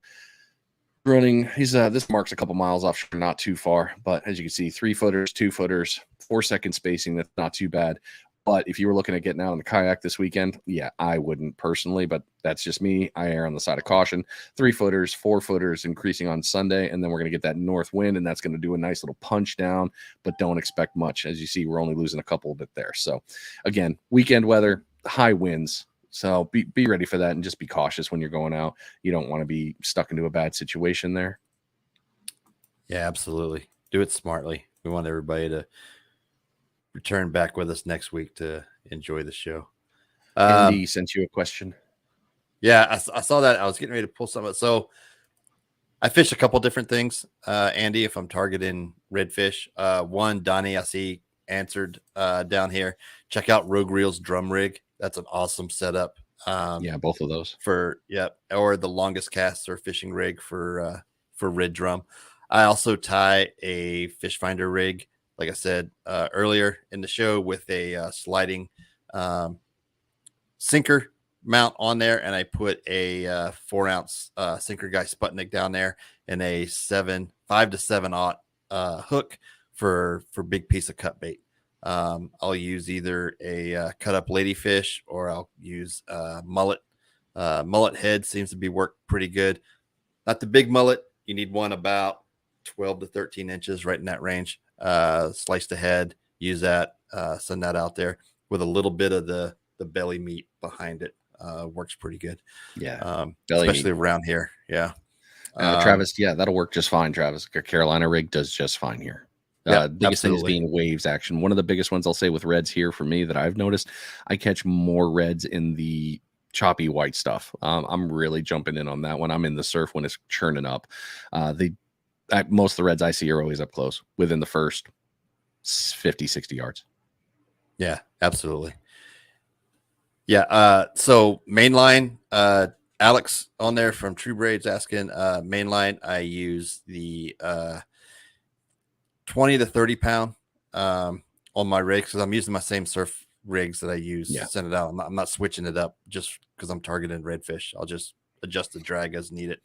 Running. This marks a couple miles offshore, not too far. But as you can see, 3 footers, 2 footers, 4 second spacing. That's not too bad. But if you were looking at getting out on the kayak this weekend, yeah, I wouldn't personally, but that's just me. I err on the side of caution. 3-footers, 4-footers increasing on Sunday, and then we're going to get that north wind, and that's going to do a nice little punch down, but don't expect much. As you see, we're only losing a couple of bit there. So again, weekend weather, high winds. So be ready for that and just be cautious when you're going out. You don't want to be stuck into a bad situation there. Yeah, absolutely. Do it smartly. We want everybody to return back with us next week to enjoy the show. Andy sent you a question. Yeah, I saw that. I was getting ready to pull some up. So I fish a couple different things, Andy, if I'm targeting redfish. One, Donnie, I see answered down here. Check out Rogue Reel's drum rig. That's an awesome setup. Yeah, both of those. Or the longest cast or fishing rig for red drum. I also tie a fish finder rig, like I said earlier in the show, with a sliding sinker mount on there, and I put a 4-ounce sinker guy Sputnik down there and a 5 to 7/0 hook for big piece of cut bait. I'll use either a cut up ladyfish, or I'll use mullet. Mullet head seems to be worked pretty good. Not the big mullet. You need one about 12 to 13 inches, right in that range. Slice the head, use that, send that out there with a little bit of the belly meat behind it. Works pretty good. Yeah. Especially around here. Yeah. Travis, yeah, that'll work just fine. Travis, Carolina rig does just fine here. Biggest thing is being waves action. One of the biggest ones I'll say with reds here for me that I've noticed, I catch more reds in the choppy white stuff. I'm really jumping in on that one. I'm in the surf when it's churning up. Most of the reds I see are always up close within the first 50, 60 yards. Yeah, absolutely. Yeah. So mainline, Alex on there from True Braids asking, mainline, I use the 20 to 30 pound on my rigs, because I'm using my same surf rigs that I use to send it out. I'm not switching it up just because I'm targeting redfish. I'll just adjust the drag as needed.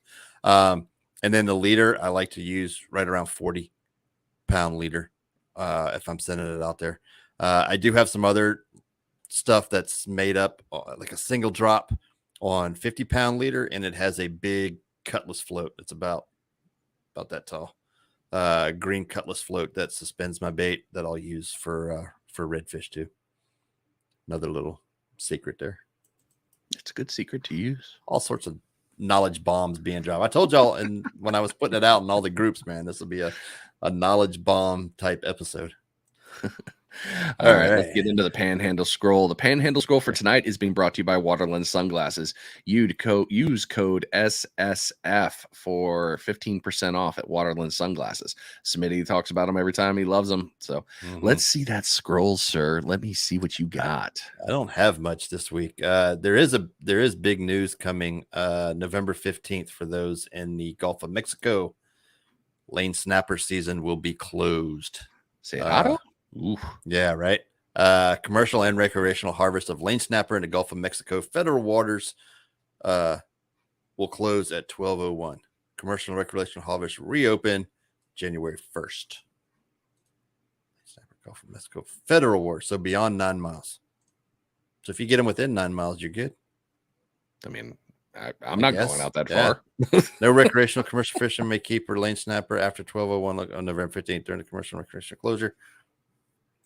And then the leader, I like to use right around 40 pound leader if I'm sending it out there. I do have some other stuff that's made up like a single drop on 50 pound leader, and it has a big cutlass float. It's about that tall. Green cutlass float that suspends my bait that I'll use for redfish too. Another little secret there. It's a good secret to use. All sorts of knowledge bombs being dropped. I told y'all, and when I was putting it out in all the groups, man, this will be a knowledge bomb type episode. All right, let's get into the Panhandle Scroll. The Panhandle Scroll for tonight is being brought to you by Waterland Sunglasses. Use code SSF for 15% off at Waterland Sunglasses. Smitty talks about them every time. He loves them. So let's see that scroll, sir. Let me see what you got. I don't have much this week. There is big news coming November 15th for those in the Gulf of Mexico. Lane snapper season will be closed. Cerrado? Yeah, right. Commercial and recreational harvest of lane snapper in the Gulf of Mexico federal waters will close at 12:01. Commercial and recreational harvest reopen January 1st. Snapper Gulf of Mexico federal waters, so beyond 9 miles. So if you get them within 9 miles, you're good. I mean, I'm not going out that far. No recreational commercial fishing may keep or lane snapper after 12:01 on November 15th during the commercial and recreational closure.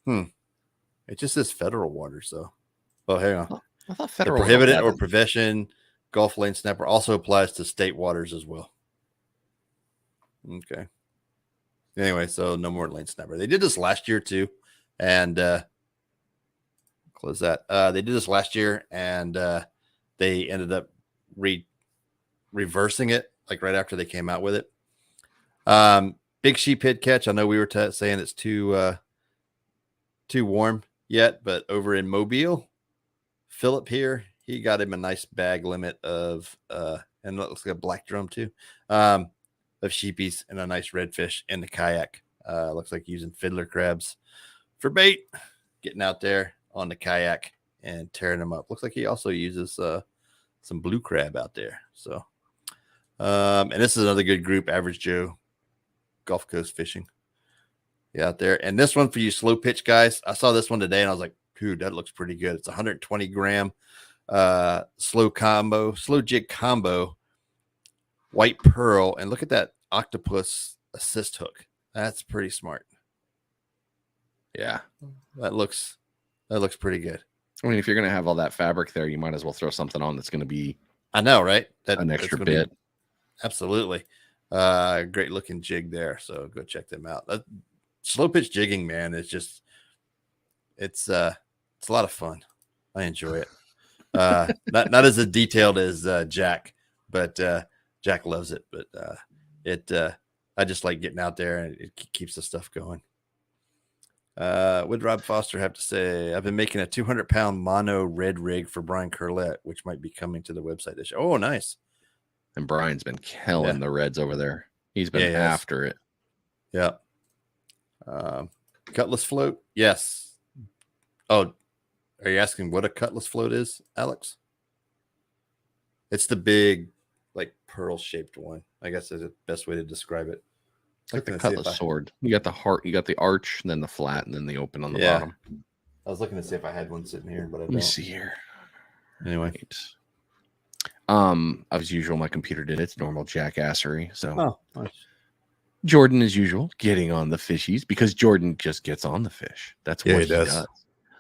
It just says federal waters, so. Oh, hang on. I thought federal prohibited or prevention Gulf lane snapper also applies to state waters as well. Okay. Anyway, so no more lane snapper. They did this last year too, and close that. They did this last year, and they ended up reversing it like right after they came out with it. Big sheephead catch. I know we were saying it's too warm yet, but over in Mobile, Philip here, he got him a nice bag limit of and it looks like a black drum too, of sheepies and a nice redfish in the kayak. Looks like using fiddler crabs for bait, getting out there on the kayak and tearing them up. Looks like he also uses some blue crab out there. So and this is another good group, Average Joe Gulf Coast Fishing. Yeah, out there. And this one for you slow pitch guys, I saw this one today and I was like, Dude, that looks pretty good. It's 120 gram slow jig combo, white pearl, and look at that octopus assist hook. That's pretty smart. Yeah, that looks pretty good. I mean, if you're gonna have all that fabric there, you might as well throw something on that's gonna be. I know, right? An extra bit. Absolutely. Great looking jig there. So go check them out. Slow pitch jigging, man, it's just it's a lot of fun. I enjoy it. Not as detailed as Jack, but Jack loves it. But I just like getting out there, and it keeps the stuff going. What did Rob Foster have to say? I've been making a 200-pound mono red rig for Brian Curlett, which might be coming to the website this year. Oh, nice. And Brian's been killing the reds over there. He's been after it. Yeah. Cutlass float? Yes. Oh, are you asking what a cutlass float is, Alex? It's the big, like, pearl-shaped one. I guess is the best way to describe it. Like the cutlass sword. You got the heart, you got the arch, and then the flat, and then the open on the bottom. I was looking to see if I had one sitting here, but I don't. Let me see here. Anyway. As usual, my computer did its normal jackassery. So nice. Jordan, as usual, getting on the fishies because Jordan just gets on the fish. That's what he does.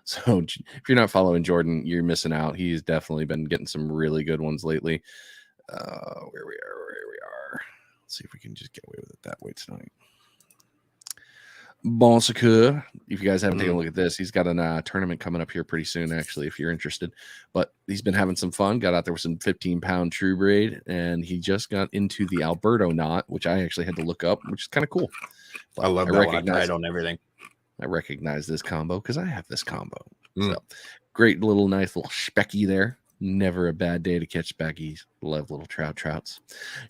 So if you're not following Jordan, you're missing out. He's definitely been getting some really good ones lately. Where we are. Let's see if we can just get away with it that way tonight. Bon Secours. If you guys haven't taken a look at this, he's got a tournament coming up here pretty soon, actually, if you're interested. But he's been having some fun. Got out there with some 15-pound true braid, and he just got into the Alberto knot, which I actually had to look up, which is kind of cool. But I love that one. I on everything. I recognize this combo because I have this combo. So great little nice little specky there. Never a bad day to catch speckies. Love little trouts.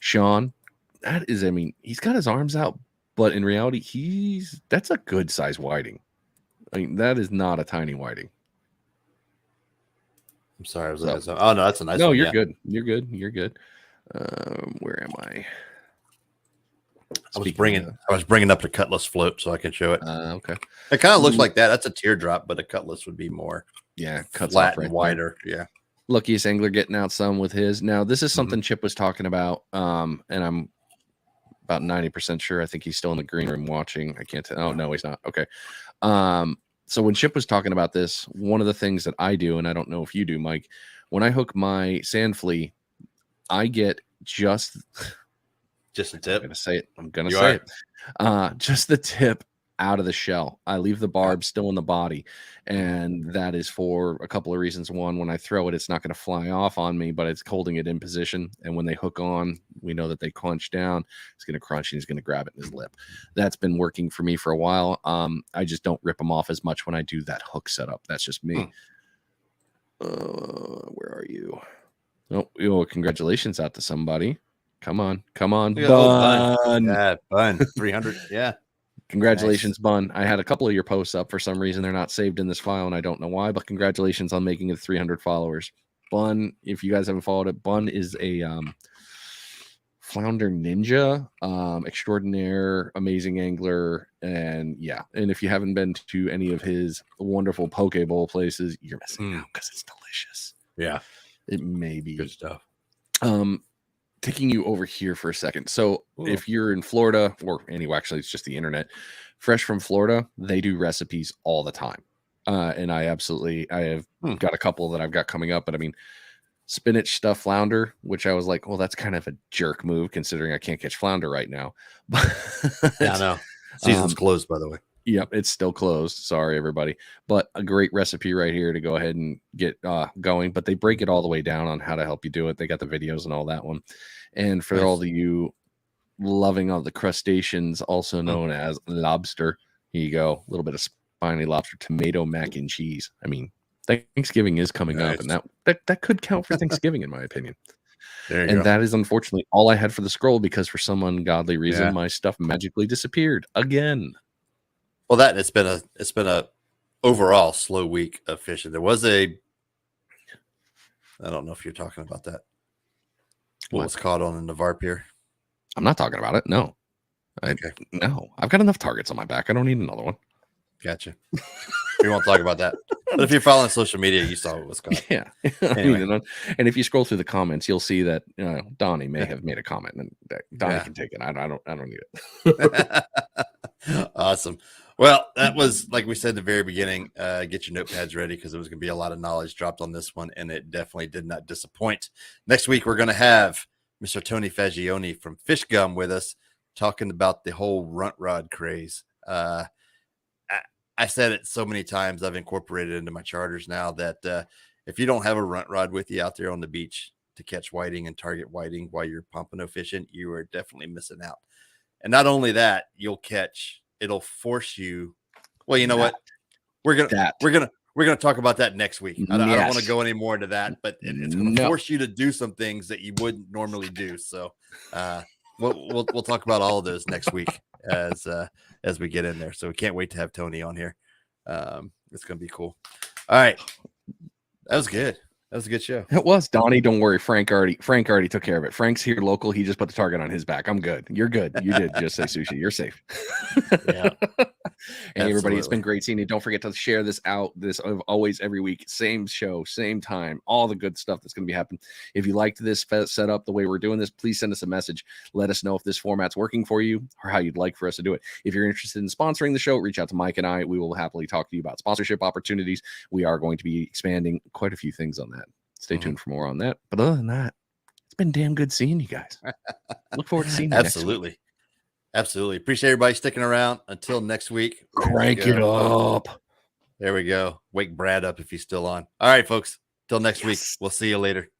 Sean, that is, I mean, he's got his arms out, but in reality, that's a good size whiting. I mean, that is not a tiny whiting. I'm sorry. I was looking at some. Oh no, that's a nice. No, one. You're good. You're good. Where am I? I was bringing up the cutlass float so I can show it. Okay. It kind of looks like that. That's a teardrop, but a cutlass would be more cuts flat off right and wider. There. Yeah. Luckiest angler getting out some with his. Now, this is something Chip was talking about, and I'm about 90% sure. I think he's still in the green room watching. I can't tell. Oh, no, he's not. Okay. So when Chip was talking about this, one of the things that I do, and I don't know if you do, Mike, when I hook my sand flea, I get just a tip. I'm gonna say it. Just the tip out of the shell. I leave the barb still in the body, and that is for a couple of reasons. One, when I throw it, it's not going to fly off on me, but it's holding it in position. And when they hook on, we know that they crunch down. It's going to crunch, and he's going to grab it in his lip. That's been working for me for a while. I just don't rip them off as much when I do that hook setup. That's just me. Where are you? Oh, congratulations out to somebody. Come on, Bun. Yeah, Bun. 300. Yeah. Congratulations, Bun. I had a couple of your posts up. For some reason, they're not saved in this file, and I don't know why, but congratulations on making it 300 followers. Bun, if you guys haven't followed it, Bun is a flounder ninja, extraordinaire, amazing angler. And if you haven't been to any of his wonderful poke bowl places, you're missing out because it's delicious. Yeah. It may be good stuff. Taking you over here for a second. So if you're in Florida, or anyway, actually it's just the internet, Fresh from Florida, they do recipes all the time. And I have got a couple that I've got coming up, but I mean, spinach stuffed flounder, which I was like, well, that's kind of a jerk move considering I can't catch flounder right now. But yeah, I know. Season's closed, by the way. Yep, it's still closed. Sorry, everybody. But a great recipe right here to go ahead and get going. But they break it all the way down on how to help you do it. They got the videos and all that one. And for all of you loving all the crustaceans, also known as lobster, here you go. A little bit of spiny lobster, tomato mac and cheese. I mean, Thanksgiving is coming up, and that could count for Thanksgiving, in my opinion. That is unfortunately all I had for the scroll because for some ungodly reason, my stuff magically disappeared again. Well, it's been a overall slow week of fishing. There was I don't know if you're talking about that. What was caught on in the VARP here? I'm not talking about it. No. No. I've got enough targets on my back. I don't need another one. Gotcha. We won't talk about that. But if you're following social media, you saw what was caught. Yeah. Anyway. And if you scroll through the comments, you'll see that Donnie may have made a comment, and Donnie can take it. I don't need it. Awesome. Well, that was, like we said at the very beginning, get your notepads ready because there was going to be a lot of knowledge dropped on this one, and it definitely did not disappoint. Next week, we're going to have Mr. Tony Fagioni from Fish Gum with us talking about the whole runt rod craze. I said it so many times, I've incorporated it into my charters now that if you don't have a runt rod with you out there on the beach to catch whiting and target whiting while you're pompano fishing, you are definitely missing out. And not only that, it'll force you. Well, you know what? We're gonna talk about that next week. I don't want to go any more into that, but it's going to force you to do some things that you wouldn't normally do. So we'll talk about all of those next week as we get in there. So we can't wait to have Tony on here. It's going to be cool. All right, that was good. That was a good show. It was. Donnie, don't worry. Frank already took care of it. Frank's here local. He just put the target on his back. I'm good. You're good. You did just say sushi. You're safe. Yeah. Hey, everybody, it's been great seeing you. Don't forget to share this out. This always every week. Same show, same time. All the good stuff that's going to be happening. If you liked this setup, the way we're doing this, please send us a message. Let us know if this format's working for you or how you'd like for us to do it. If you're interested in sponsoring the show, reach out to Mike and I. We will happily talk to you about sponsorship opportunities. We are going to be expanding quite a few things on that. Stay tuned for more on that. But other than that, it's been damn good seeing you guys. Look forward to seeing you Absolutely. Next week. Absolutely. Appreciate everybody sticking around. Until next week. Crank it up. There we go. Wake Brad up if he's still on. All right, folks. Till next week. We'll see you later.